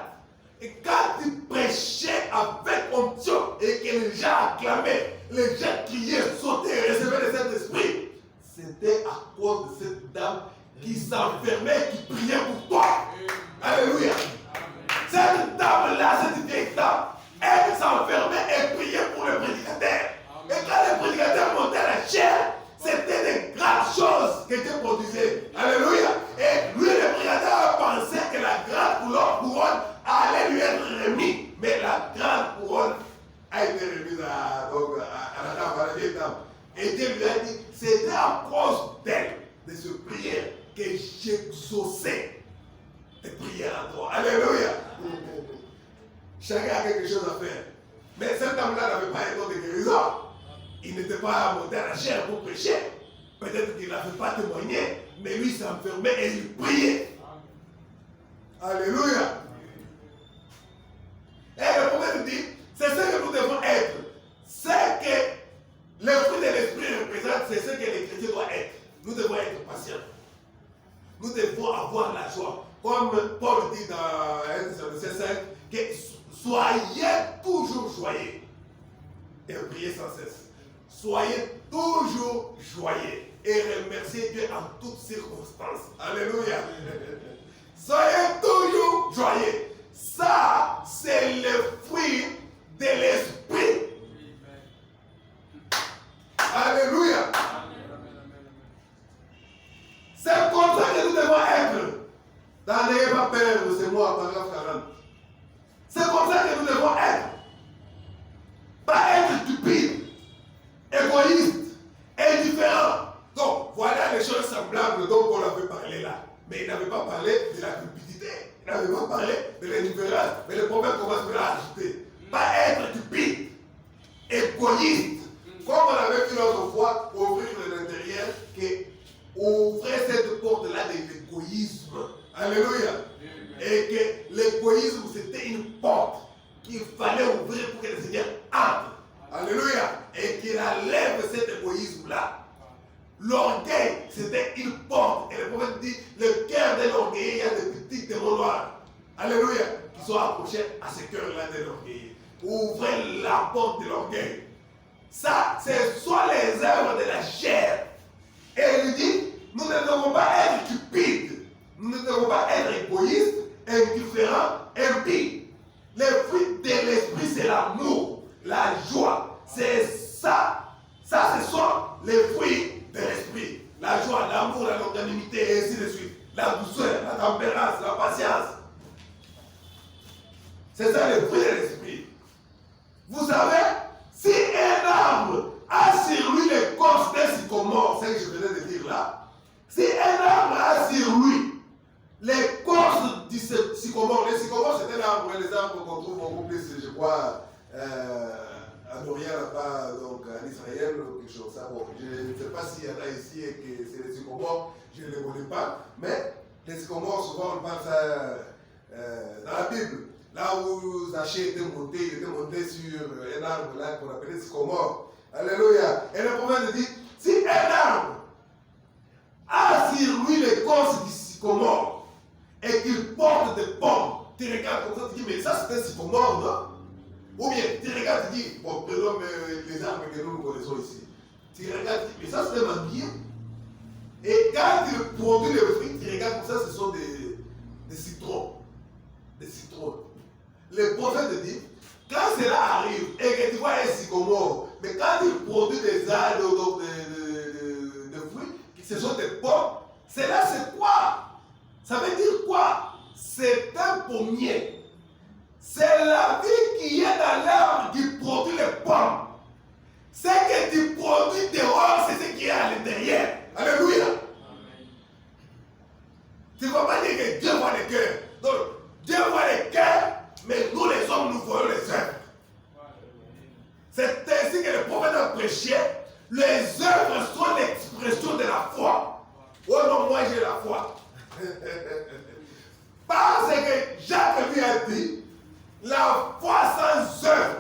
Et quand tu prêchais avec onction et que les gens acclamaient, les gens criaient, sautaient et recevaient le Saint-Esprit, c'était à cause de cette dame qui s'enfermait, qui priait pour toi. Alléluia. Cette dame-là, cette vieille dame, elle s'enfermait et priait pour le prédicateur. Et quand le prédicateur montait à la chair, c'était des grandes choses que Dieu produisait. Alléluia. Et lui, le prédicateur, pensait que la grande couronne allait lui être remise. Mais la grande couronne a été remise à la dame, à la vieille dame. Et Dieu lui a dit, c'était à cause d'elle, de ce prière, que j'exauçais tes prières à toi. Alléluia. Chacun a quelque chose à faire. Mais cette dame-là n'avait pas un don de guérison. Il n'était pas monté à la chair pour prêcher. Peut-être qu'il n'avait pas témoigné, mais lui s'enfermait et il priait. Alléluia. Et le prophète dit, c'est ce que nous devons être. C'est que le fruit de l'esprit représente, c'est ce que les chrétiens doivent être. Nous devons être patients. Nous devons avoir la joie. Comme Paul dit dans 1 Thessaloniciens 5, que soyez toujours joyeux et priez sans cesse. Soyez toujours joyeux et remerciez Dieu en toutes circonstances. Alléluia. Soyez toujours joyeux. Ça, c'est le fruit de l'esprit. Alléluia. C'est comme ça que nous devons être. Dans N'ayez pas peur, c'est moi, paragraphe 40. C'est comme ça que nous devons être. Pas être stupide, égoïste, indifférent. Donc, voilà les choses semblables dont on avait parlé là. Mais il n'avait pas parlé de la cupidité. Il n'avait pas parlé de l'indifférence. Mais le prophète commence par ajouter. Pas être stupide, égoïste. Comme on avait vu l'autre fois, ouvrir de l'intérieur, que ouvrir cette porte-là de l'égoïsme. Alléluia. Et que l'égoïsme, c'était une porte qu'il fallait ouvrir pour que le Seigneur entre. Alléluia. Et qu'il enlève cet égoïsme-là. L'orgueil, c'était une porte. Et le prophète dit, le cœur de l'orgueil, il y a des petits démons noirs. Alléluia. Qui sont accrochés à ce cœur-là de l'orgueil. Ouvrez la porte de l'orgueil. Ça, ce sont les œuvres de la chair. Et il dit, nous ne devons pas être stupides. Nous ne devons pas être égoïstes, indifférents, impies. Les fruits de l'esprit, c'est l'amour, la joie. C'est ça. Ça, ce sont les fruits de l'esprit. La joie, l'amour, la longanimité, et ainsi de suite. La douceur, la tempérance, la patience. C'est ça les fruits de l'esprit. Vous savez, si un arbre a sur lui l'écorce d'un sycomore, c'est ce que je venais de dire là, si un arbre a sur lui l'écorce du sycomore, le sycomore c'est un arbre, les arbres qu'on trouve beaucoup plus, je crois, en Orient là-bas, donc en Israël, quelque chose ça. Bon, je ne sais pas s'il y en a ici et que c'est les sycomores, je ne les connais pas, mais les sycomores, souvent on parle ça dans la Bible. Là où Zachée était monté, il était monté sur un arbre là qu'on appelait sycomore. Alléluia. Et le prophète dit, si un arbre a sur lui l'écorce du sycomore et qu'il porte des pommes, tu regardes comme ça, tu dis, mais ça c'est un sycomore, non? Ou bien tu regardes, tu dis, bon, prenons les arbres que nous connaissons ici. Tu regardes, tu dis, mais ça c'est un manguier. Et quand il produit les fruits, tu regardes comme ça, ce sont des citrons. Des citrons. Le prophète dit, quand cela arrive et que tu vois un sycomore, mais quand il produit des arbres, de fruits, ce sont des pommes, cela c'est quoi? Ça veut dire quoi? C'est un pommier. C'est la vie qui est dans l'arbre qui produit les pommes. Ce que tu produis dehors, c'est ce qui est à l'intérieur. Alléluia. Tu ne vas pas dire que Dieu voit les cœurs. Donc, Dieu voit les cœurs, mais nous les hommes, nous voyons les œuvres. C'est ainsi que le prophète a prêché. Les œuvres sont l'expression de la foi. Oh non, moi j'ai la foi. Parce que Jacques lui a dit, la foi sans œuvre,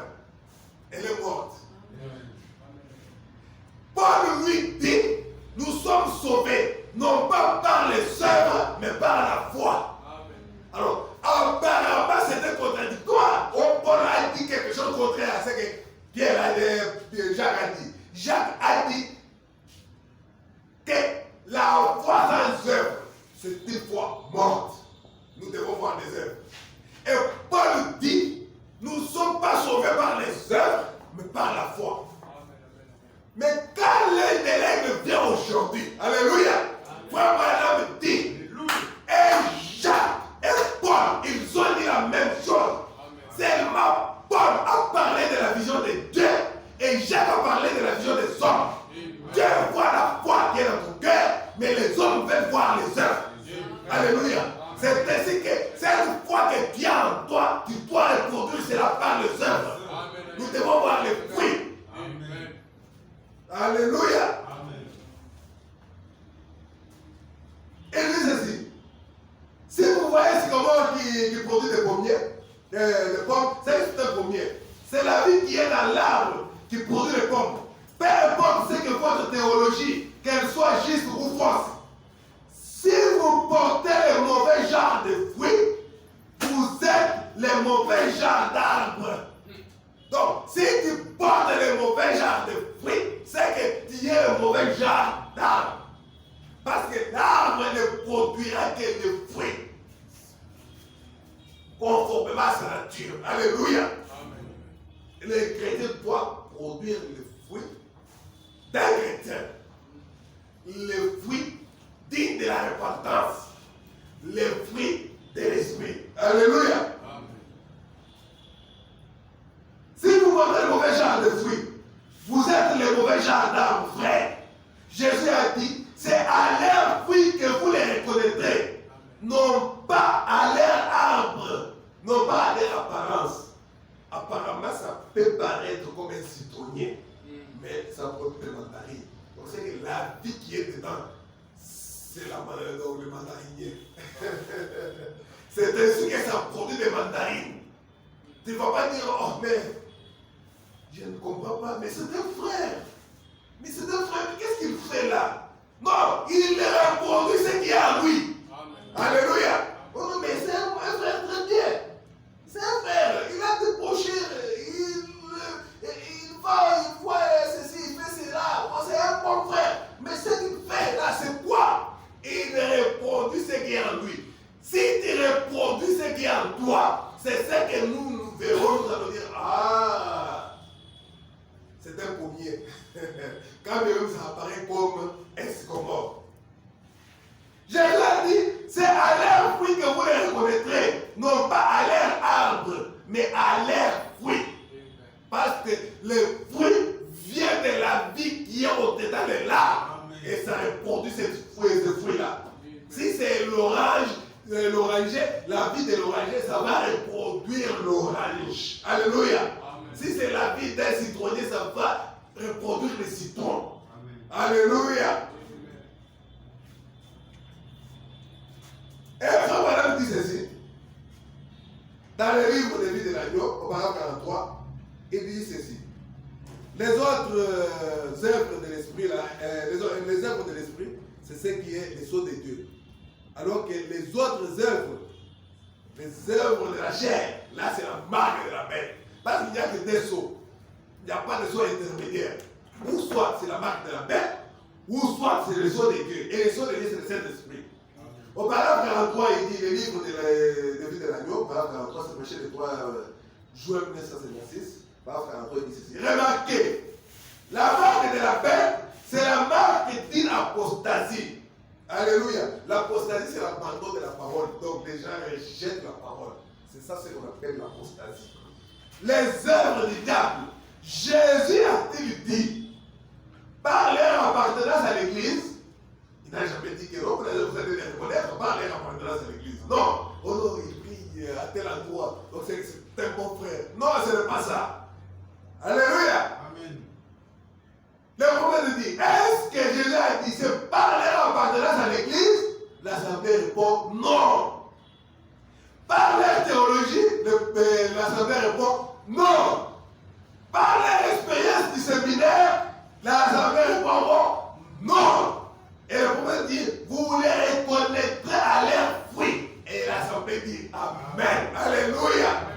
elle est morte. Paul lui dit, nous sommes sauvés, non pas par les œuvres, mais par la foi. Alors, apparemment, c'était contradictoire. Paul a dit quelque chose de contraire à ce que Jacques a dit. Jacques a dit que la foi sans œuvre, c'est une foi morte. Nous devons voir des œuvres. Et Paul dit, nous ne sommes pas sauvés par les œuvres, mais par la foi. Mais quand l'œil de l'aigle vient aujourd'hui, alléluia, frère Branham dit, et Jacques et Paul, ils ont dit la même chose. Seulement Paul a parlé de la vision de Dieu et Jacques a parlé de la vision des hommes. Dieu voit la foi qui est dans ton cœur, mais les hommes veulent voir les œuvres. Alléluia. C'est ainsi que cette foi que tu as en toi, tu dois reproduire cela par les œuvres. Nous devons voir les fruits. Alléluia. Et lui ceci. Si vous voyez ce comment qui produit des pommiers, des pommes, c'est un pommier. C'est la vie qui est dans l'arbre qui produit les pommes. Peu importe ce que votre théologie, qu'elle soit juste ou fausse, si vous portez le mauvais genre de fruits, vous êtes le mauvais genre d'arbre. Donc, si tu portes le mauvais genre de fruits, c'est que tu es le mauvais genre d'arbre. Parce que l'arbre ne produira que des fruits conformément à sa nature. Alléluia. Amen. Les chrétiens doivent produire les fruits d'un chrétien. Les fruits dignes de la repentance. Les fruits de l'esprit. Alléluia. Amen. Si vous portez le mauvais genre de fruits, vous êtes le mauvais genre d'arbre, frère. Jésus a dit, c'est à leurs fruits que vous les reconnaîtrez. Non pas à leur arbre, non pas à leur apparence. Apparemment, ça peut paraître comme un citronnier, mais ça produit des mandarines. Donc c'est que la vie qui est dedans, c'est le mandarinier. C'est ainsi que ça produit des mandarines. Tu ne vas pas dire, oh mais, je ne comprends pas, mais c'est un frère. Mais c'est un frère, qu'est-ce qu'il fait là? Non, il reproduit ce qu'il y a en lui. Amen. Alléluia. Oh non, mais c'est un frère très bien. C'est un frère, il a des pochés, il voit ceci, il fait cela. Oh, c'est un bon frère. Mais ce qu'il fait là, c'est quoi? Il reproduit ce qui est en lui. Si tu reproduis ce qui est en toi, c'est ce que nous verrons, nous allons dire, ah, c'est un pommier. Quand même ça apparaît comme un sycomore. Jésus a dit, c'est à leur fruit que vous les reconnaîtrez, non pas à leur arbre, mais à leur fruit. Parce que le fruit vient de la vie qui est au-dedans de l'arbre. Et ça reproduit ce fruit-là. Si c'est l'oranger, la vie de l'oranger, ça va reproduire l'orange. Alléluia. Amen. Si c'est la vie d'un citronnier, ça va reproduire le citron. Amen. Alléluia. Et Frère Branham dit ceci. Dans le livre de vie de l'agneau, au paragraphe 43, il dit ceci. Les autres œuvres de l'esprit, les œuvres de l'esprit, c'est ce qui est les sceaux de Dieu. Alors que les autres œuvres, les œuvres de la chair, là c'est la marque de la bête. Parce qu'il n'y a que des sceaux. Il n'y a pas de sceaux intermédiaires. Ou soit c'est la marque de la bête, ou soit c'est le sceau de Dieu. Et le sceau de Dieu, c'est le Saint-Esprit. Au paragraphe 43, il dit, le livre de vie de l'agneau, au paragraphe 43, c'est prêché le 3 juin 1956. Paragraphe 43, il dit ceci. Remarquez, la marque de la bête, c'est la marque d'une apostasie. Alléluia. L'apostasie, c'est l'abandon de la parole. Donc, les gens rejettent la parole. C'est ça ce qu'on appelle l'apostasie. Les œuvres du diable. Jésus a-t-il dit, par leur appartenance à l'église, il n'a jamais dit que non, vous allez les reconnaître par leur appartenance à l'église. Non. Oh non, il prie à tel endroit. Donc, c'est un bon frère. Non, ce n'est pas ça. Alléluia. Amen. Le prophète dit, est-ce que Jésus a dit, c'est par leur appartenance à l'église? L'assemblée répond non. Par leur théologie, l'assemblée répond non. Par leur expérience du séminaire, l'assemblée répond non. Et le prophète dit, vous les reconnaîtrez à leurs fruits. Et l'assemblée dit amen. Alléluia.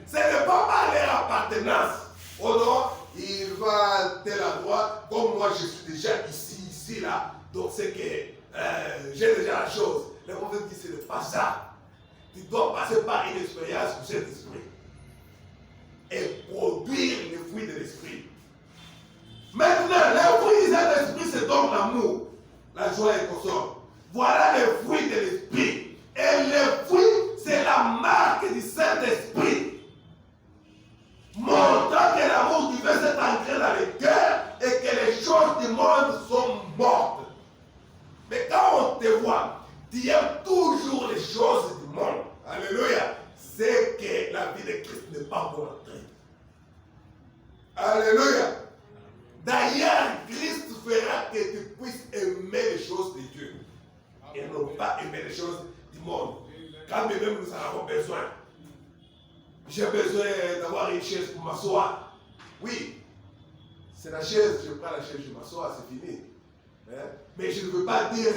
Ce n'est pas par leur appartenance. Oh non, il va à tel endroit, comme moi je suis déjà ici, là. Donc c'est que j'ai déjà la chose. Le prophète dit, ce n'est pas ça. Tu dois passer par une expérience du Saint-Esprit et produire les fruits de l'Esprit. Maintenant, les fruits du Saint-Esprit, c'est donc l'amour, la joie et le consort. Voilà les fruits de l'Esprit. Et les fruits, c'est la marque du Saint-Esprit. Montrant que l'amour divin s'est ancré dans le cœur et que les choses du monde sont mortes. Mais quand on te voit, tu aimes toujours les choses du monde. Alléluia. C'est que la vie de Christ n'est pas encore entrée. Alléluia. D'ailleurs, Christ fera que tu puisses aimer les choses de Dieu. Et non pas aimer les choses du monde. Quand même nous en avons besoin. J'ai besoin d'avoir une chaise pour m'asseoir. Oui, c'est la chaise, je prends la chaise, je m'assois, c'est fini. Hein? Mais je ne veux pas dire.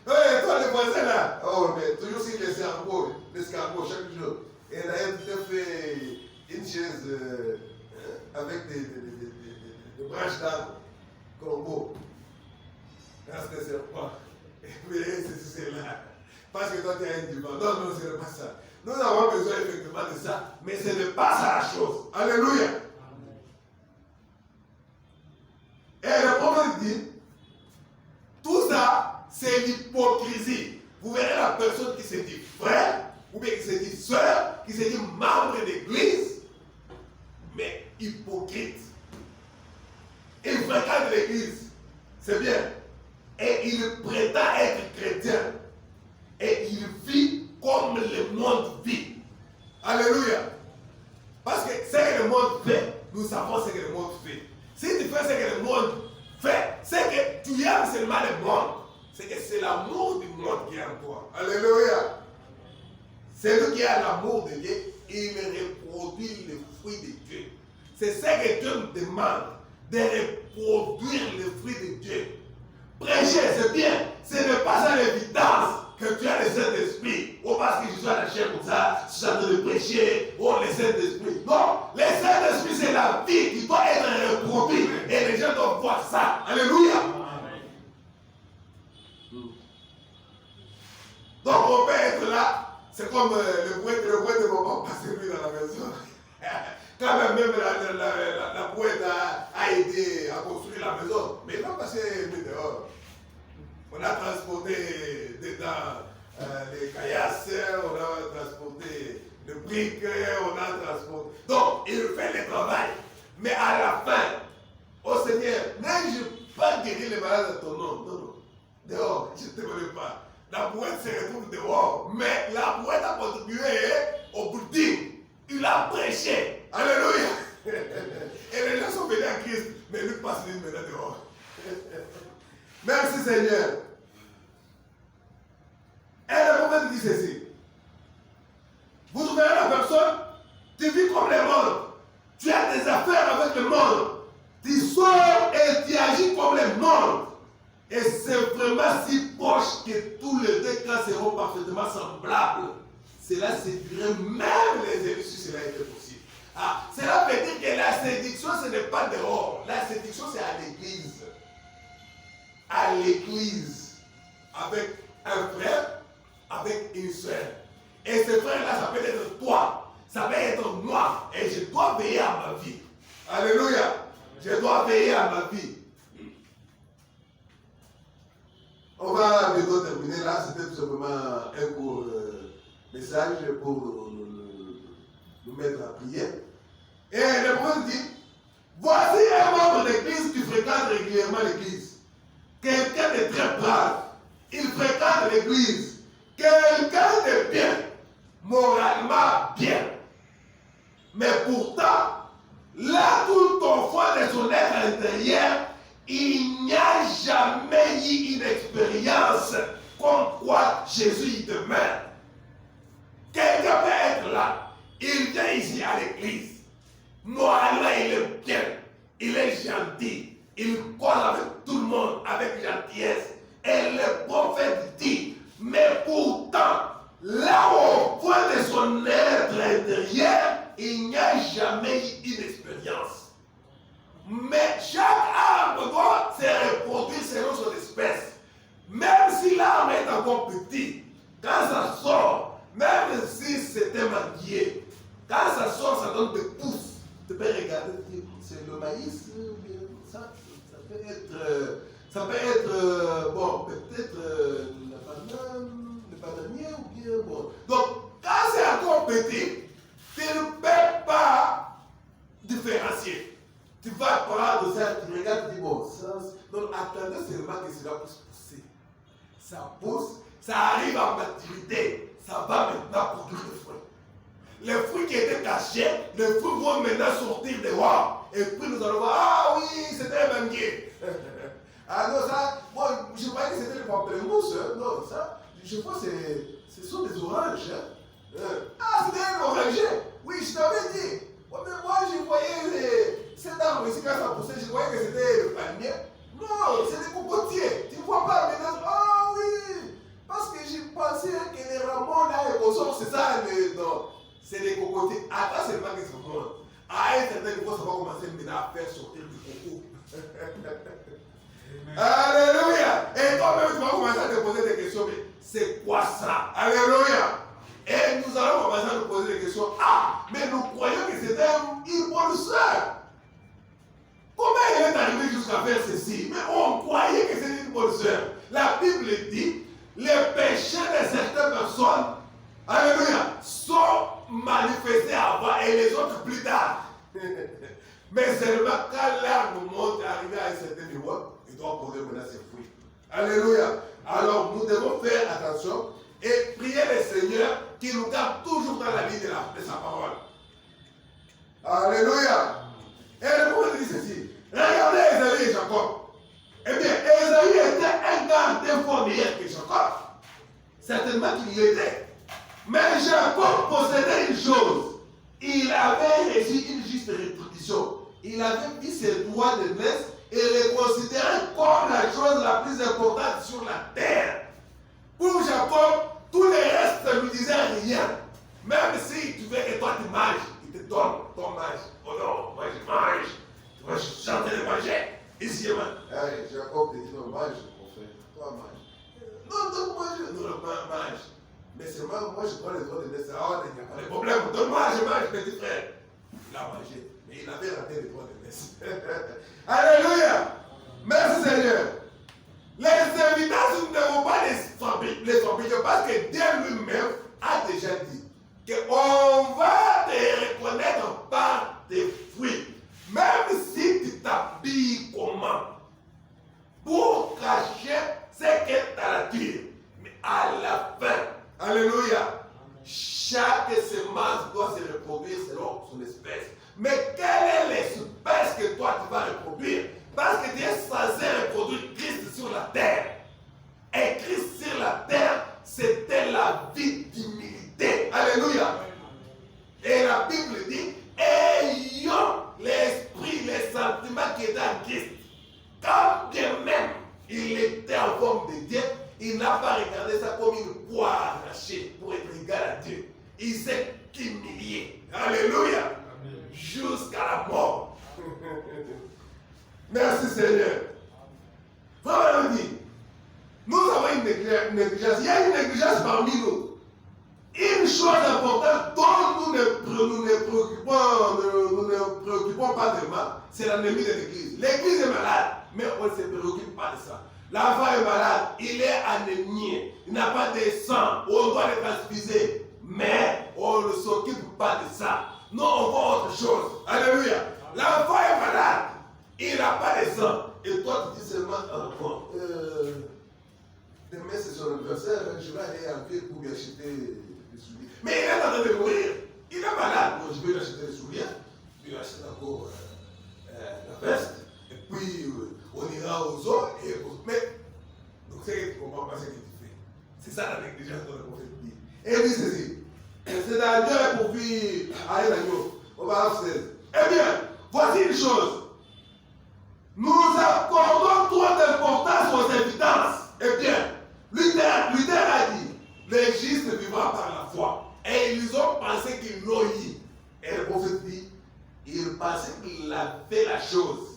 Hey, toi, les voisins là, oh, mais toujours sur l'escargot chaque jour. Et d'ailleurs, tu as fait une chaise avec des branches d'arbres, Congo. Parce que c'est pas. Mais c'est là. Parce que toi, tu as un divan. Non, non, ce n'est pas ça. Nous avons besoin effectivement de ça, mais ce n'est pas ça la chose. Alléluia. Amen. Et le prophète dit, tout ça, c'est l'hypocrisie. Vous verrez la personne qui se dit frère, ou bien qui se dit sœur, qui se dit membre d'église, mais hypocrite. Il fréquente l'église, c'est bien. Et il prétend être chrétien. Et il vit comme le monde vit. Alléluia. Parce que ce que le monde fait, nous savons ce que le monde fait. Si tu fais ce que le monde fait, c'est que tu aimes seulement le monde. c'est que c'est l'amour du monde qui est en toi.
Alléluia.
Celui qui a l'amour de Dieu, il reproduit les fruits de Dieu. C'est ce que Dieu nous demande, de reproduire les fruits de Dieu. Prêcher, c'est bien. Ce n'est pas ça l'évidence que tu as le Saint-Esprit. Oh, parce que je suis à la chair comme ça, je suis en train de prêcher. Oh, le Saint-Esprit. Non, le Saint-Esprit, c'est la vie qui doit être reproduite. Et les gens doivent voir ça. Alléluia. Donc, on peut être là. C'est comme le poète ne va pas passer lui dans la maison. Quand même la poète a aidé à construire la maison, mais il va passer lui dehors. On a transporté dedans les caillasses, on a transporté les briques, on a transporté. Donc, il fait le travail. Mais à la fin, oh Seigneur, n'ai-je pas guéri les malades à ton nom? Non, non. Dehors, je ne te veux pas. La boîte se retrouve dehors, mais la boîte a contribué au building. Il a prêché. Alléluia. Et les gens sont venus à Christ, mais lui passe lui maintenant dehors.
Merci Seigneur.
Et le prophète dit ceci. Vous trouvez la personne, tu vis comme le monde. Tu as des affaires avec le monde. Tu sors et tu agis comme le monde. Et c'est vraiment si proche que tous les deux cas seront parfaitement semblables. Cela séduirait même les élus si cela était possible. Ah, cela veut dire que la séduction, ce n'est pas dehors. La séduction, c'est à l'église. À l'église. Avec un frère, avec une soeur. Et ce frère-là, ça peut être toi. Ça peut être moi. Et je dois veiller à ma vie. Alléluia. Je dois veiller à ma vie.
On va bientôt terminer là. C'était tout simplement un court message pour nous mettre à prier.
Et le prophète dit, voici un membre d'église qui fréquente régulièrement l'église. Quelqu'un de très brave. Il fréquente l'église. Quelqu'un de bien. Moralement bien. Mais pourtant, là tout au fond de son être intérieur, il n'y a jamais eu une expérience comme quoi Jésus y demeure. Quelqu'un peut être là. Il vient ici à l'église. Moralement, il est bien. Il est gentil. Il cause avec tout le monde avec gentillesse. Et le prophète dit, mais pourtant, là au fond de son être intérieur, il n'y a jamais eu une expérience. Mais chaque arbre doit se reproduire selon son espèce. Même si l'arbre est encore petit, quand ça sort, même si c'est un manguier, quand ça sort, ça donne des pousses. Tu peux regarder, c'est le maïs, ça peut être, bon, peut-être la banane, le bananier ou bien, bon. Donc, quand c'est encore petit, tu ne peux pas différencier. Tu vas prendre ça, tu regardes, tu dis, bon, ça, non, attendez seulement que cela puisse pousser. Ça pousse, ça arrive à maturité, ça va maintenant produire des fruits. Les fruits qui étaient cachés, les fruits vont maintenant sortir dehors. Et puis nous allons voir, ah oui, c'était un manguier. Ah non, ça, bon, je croyais que c'était le pamplemousse. Non, ça, je vois que ce sont des oranges. Ah, c'était un oranger. Oui, je t'avais dit. Ouais, mais moi, je voyais cet arbre ici, quand ça poussait, je voyais que c'était le palmier. Non, c'est des cocotiers. Tu ne vois pas maintenant. Ah oui, parce que j'ai pensé que les rameaux là, les bossons, c'est ça. Non, c'est des cocotiers. Attends, c'est pas que ça monte. À un certain niveau, ça va commencer maintenant à faire sortir du coco. Alléluia. Et toi-même, tu vas commencer à te poser des questions. Mais c'est quoi ça? Alléluia. Et nous allons commencer à nous poser des questions. Ah, mais nous croyons que c'était une bonne soeur. Comment elle est arrivée jusqu'à faire ceci? Mais on croyait que c'était une bonne soeur. La Bible dit, les péchés de certaines personnes, alléluia, sont manifestés avant et les autres plus tard. Mais seulement quand l'arbre monte et arrive à un certain niveau, il doit produire maintenant ses fruits. Alléluia. Alors nous devons faire attention et prier le Seigneur qui nous garde toujours dans la vie de sa parole. Alléluia. Et le prophète dit ceci. Regardez Esaü et Jacob. Eh bien, Ésaü était un gars deux fois meilleur que Jacob. Certainement qu'il l'était. Mais Jacob possédait une chose. Il avait reçu une juste rétribution. Il avait mis ses droits de naissance et les considérait comme la chose la plus importante sur la terre. Pour Jacob, tout le reste ne lui disait rien. Même s'il trouvait que toi tu manges, il te donne ton mange. Oh non, moi je mange. Moi je suis en train de manger. Ici, je mange.
Hey, Jacob te dit non, mange, mon frère. Toi, mange.
Non, donne-moi, non, mange. Mais seulement, moi je prends les droits de naissance. Ah, il n'y a pas de problème. Donne-moi, je mange, petit frère. Il a mangé. Mais il avait raté les droits de naissance. Alléluia. Merci Seigneur. Les invitations, nous ne devons pas les fabriquer parce que Dieu lui-même a déjà dit qu'on va te reconnaître par tes fruits. Même si tu t'habilles comment, pour cacher ce que tu as dit. Mais à la fin, alléluia, chaque semence doit se reproduire selon son espèce. Mais quelle est l'espèce que toi tu vas reproduire? Parce que tu es censé reproduire Christ sur la terre. Et Christ sur la terre, c'était la vie d'humilité. Alléluia. Et la Bible dit, ayant l'esprit, les sentiments qui étaient en Christ. Quand bien même il était en forme de Dieu, il n'a pas regardé ça comme une poire arrachée pour être égal à Dieu. Il s'est humilié. Alléluia. Jusqu'à la mort. Merci Seigneur. Vraiment dit, nous avons une négligence. Il y a une négligence parmi nous. Une chose importante dont nous ne préoccupons pas tellement, c'est l'ennemi de l'église. L'église est malade, mais on ne se préoccupe pas de ça. L'enfant est malade, il est anémié, il n'a pas de sang, on doit le transfuser, mais on ne s'occupe pas de ça. Non, on voit autre chose. Alléluia. L'enfant est malade, il n'a pas de sang. Et toi, tu dis seulement,
demain c'est son anniversaire, je vais aller en ville pour lui acheter des souliers.
Mais il est en train de mourir. Il est malade.
Bon, je vais lui acheter des souliers, puis acheter encore la veste, et puis on ira aux eaux et
mais, donc c'est que tu ne comprends pas ce que tu fais. C'est ça la négligence dont le prophète dit. Et il dit ceci. C'est un Dieu pour vivre à l'agneau. On va à 16. Eh bien, voici une chose. Nous accordons trop d'importance aux évidences. Eh bien, Luther a dit, le juste vivra par la foi. Et ils ont pensé qu'ils l'ont eu. Et le prophète dit, il pensait qu'il a fait la chose.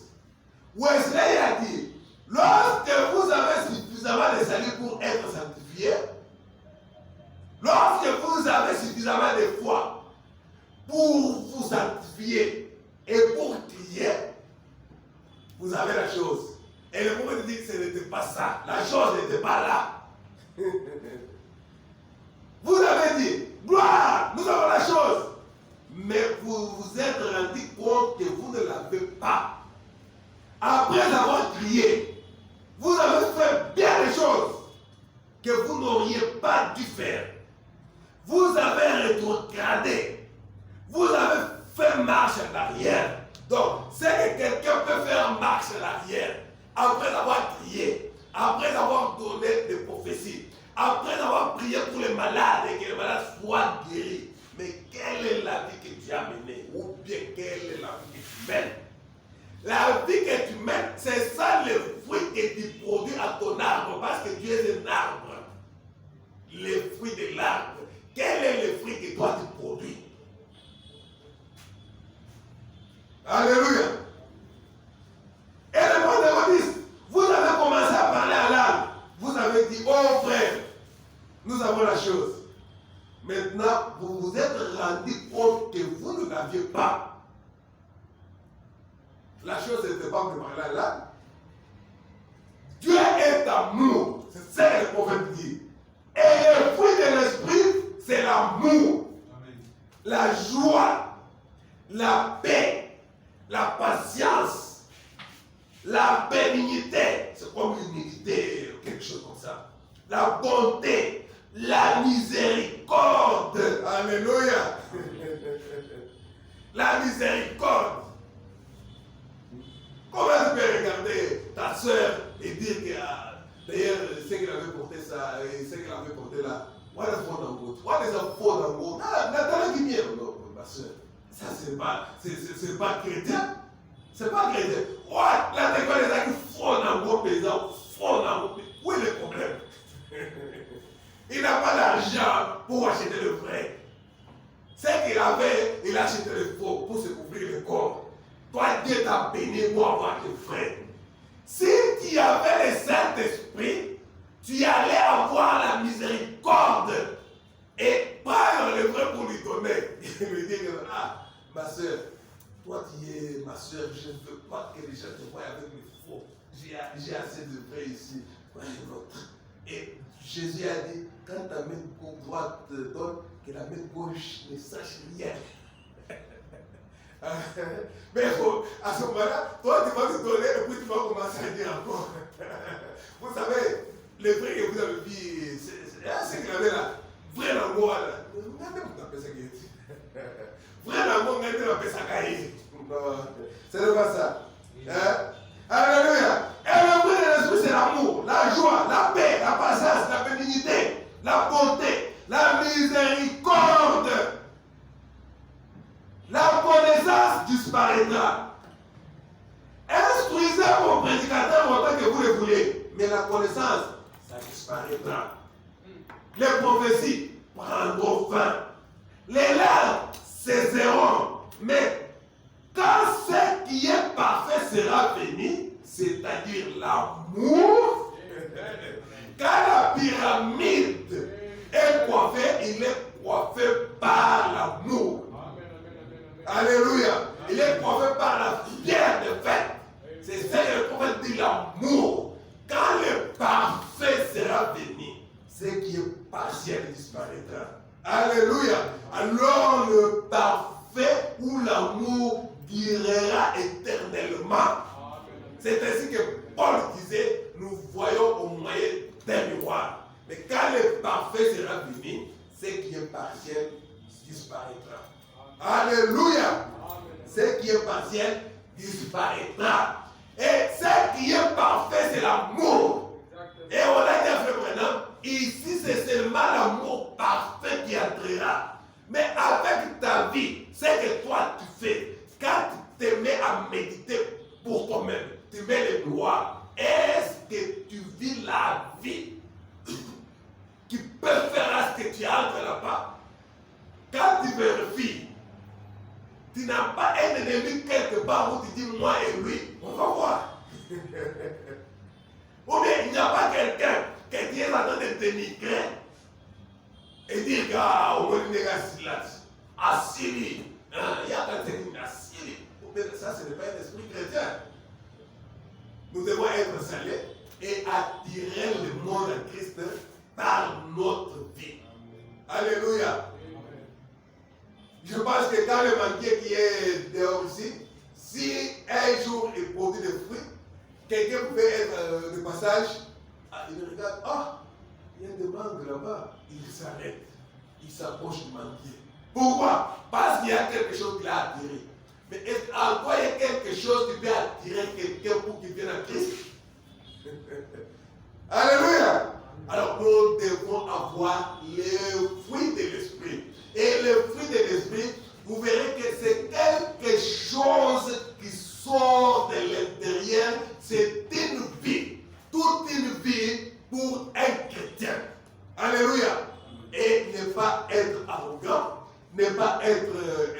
Wesley a dit, lorsque vous avez suffisamment de salut pour être sanctifié, lorsque vous avez suffisamment de foi pour vous sanctifier et pour crier, vous avez la chose. Et le prophète dit que ce n'était pas ça. La chose n'était pas là. Vous avez dit, gloire, nous avons la chose. Mais vous vous êtes rendu compte que vous ne l'avez pas. Après avoir crié, vous avez fait bien les choses que vous n'auriez pas dû faire. Vous avez rétrogradé. Vous avez fait marche en arrière. Donc, c'est que quelqu'un peut faire marche en arrière après avoir crié, après avoir donné des prophéties, après avoir prié pour les malades et que les malades soient guéris. Mais quelle est la vie que tu as menée? Ou bien quelle est la vie que tu mènes? La vie que tu mènes, c'est ça le fruit que tu produis à ton arbre, parce que tu es un arbre. Les fruits de l'arbre. Quel est le fruit que toi tu produis? Alléluia. Et le Pentecôtiste, vous avez commencé à parler à l'âme. Vous avez dit, oh frère, nous avons la chose. Maintenant, vous vous êtes rendu compte que vous ne l'aviez pas. La chose n'était pas préparée à l'âme. Dieu est amour. C'est ça que le prophète dit. Et le fruit de l'esprit, c'est l'amour, la joie, la paix, la patience, la bénignité. C'est comme l'humilité ou quelque chose comme ça. La bonté, la miséricorde. Alléluia. La miséricorde. Comment tu peux regarder ta soeur et ça, et ce qu'il avait porté là. What is faux dans gauche? What is a faux dans gauche? Nathalie qui vient, non, ma soeur. Ça, c'est pas chrétien. C'est pas chrétien. What? Là, t'es quoi les gens qui font dans gauche, les gens font dans gauche. Où est le problème? Il n'a pas d'argent pour acheter le vrai. C'est qu'il avait, il a acheté le faux pour se couvrir le corps. Toi, Dieu t'a béni pour avoir le vrai. Si tu avais le Saint-Esprit, tu allais avoir la miséricorde et prendre le vrai pour lui donner. Il lui dit, ah, ma soeur, toi tu es ma soeur, je ne veux pas que les gens te voient avec le faux. J'ai assez de vrai ici. Et Jésus a dit, quand ta main droite te donne, que la main gauche ne sache rien. Mais à ce moment-là, toi tu vas te donner et puis tu vas commencer à dire encore. Vous savez, le vrai que vous avez vu, c'est qu'il avait là, vrai l'amour là. Regardez pour taper ça qui est. Vrai l'amour, regardez pour taper ça qui est. Ce n'est pas ça. Alléluia. Et le vrai de l'esprit, c'est l'amour, la joie, la paix, la patience, la bénignité, la bonté, la miséricorde. La connaissance disparaîtra. Instruisez vos prédicateurs autant que vous le voulez, mais la connaissance, ça disparaîtra. Les prophéties prendront fin. Les larmes cesseront. Mais quand ce qui est parfait sera venu, c'est-à-dire l'amour, quand la pyramide est coiffée, il est coiffé par l'amour. Alléluia. Il est coiffé par la fière de fête. C'est ça que le prophète dit, l'amour. Quand le parfait sera venu, ce qui est partiel disparaîtra. Alléluia. Alors le parfait ou l'amour durera éternellement. C'est ainsi que Paul disait, nous voyons au moyen d'un miroir. Mais quand le parfait sera venu, ce qui est partiel disparaîtra. Alléluia. Ce qui est partiel disparaîtra. Et ce qui est parfait, c'est l'amour. Et on a dit à Frère Branham, ici c'est seulement l'amour parfait qui entrera. Mais avec ta vie, ce que toi tu fais, quand tu te mets à méditer pour toi-même, tu mets les gloires, est-ce que tu vis la vie qui peut faire à ce que tu entres là-bas? Quand tu vérifies, tu n'as pas un ennemi quelque part où tu dis moi et lui, on va voir. Ou bien il n'y a pas quelqu'un qui est en train de dénigrer et dire ah, au moins il est assis, il y a quelqu'un assis. Ça, ce n'est pas un esprit chrétien. Nous devons être salés et attirer le monde à Christ par notre vie. Alléluia. Je pense que quand le banquier qui est dehors ici, si un jour il produit des fruits, quelqu'un pouvait être de passage, il regarde, il y a des mangues là-bas, il s'arrête, il s'approche du banquier. Pourquoi? Parce qu'il y a quelque chose qui l'a attiré. Mais est-ce qu'il y a quelque chose qui peut attirer quelqu'un pour qu'il vienne à Christ? Alléluia! Alors nous devons avoir les fruits de l'esprit. Et le fruit de l'esprit, vous verrez que c'est quelque chose qui sort de l'intérieur. C'est une vie. Toute une vie pour un chrétien. Alléluia. Et ne pas être arrogant, ne pas être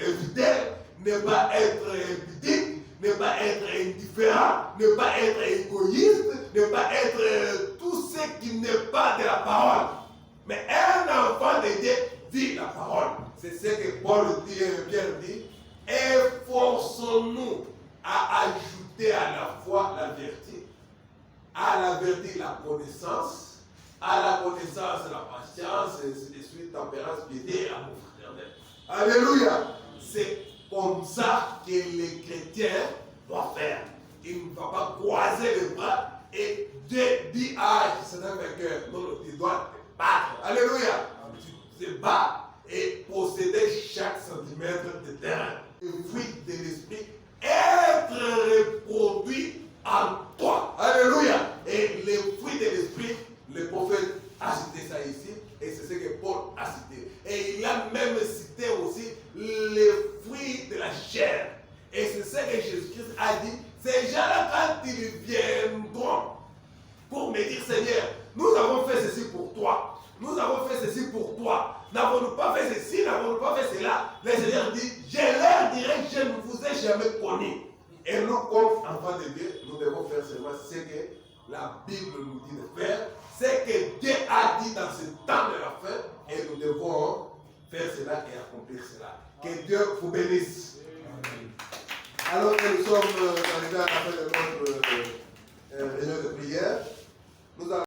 infidèle, ne pas être impudique, ne pas être indifférent, ne pas être égoïste, ne pas être tout ce qui n'est pas de la parole. Mais un enfant de Dieu dit la parole. C'est ce que Paul dit, Pierre dit. Efforçons-nous à ajouter à la foi la vertu, à la vertu la connaissance, à la connaissance la patience, et ainsi de suite, tempérance, piété et amour fraternel. Alléluia. C'est comme ça que les chrétiens doivent faire. Il ne va pas croiser les bras et dire c'est un vainqueur. Non, tu dois te battre. Alléluia. Tu te bats et posséder chaque centimètre de terrain. Le fruit de l'esprit, être reproduit en toi. Alléluia. Et le fruit de l'esprit, le prophète a me dire, Seigneur, nous avons fait ceci pour toi. Nous avons fait ceci pour toi. N'avons-nous pas fait ceci, n'avons-nous pas fait cela? Le Seigneur dit, je leur dirai, je ne vous ai jamais connu.
Et nous, comme enfants de Dieu, nous devons faire seulement ce que la Bible nous dit de faire,
Ce que Dieu a dit dans ce temps de la fin,
et nous devons faire cela et accomplir cela. Que Dieu vous bénisse. Alors que nous sommes arrivés à la fin de notre réunion de prière, nous allons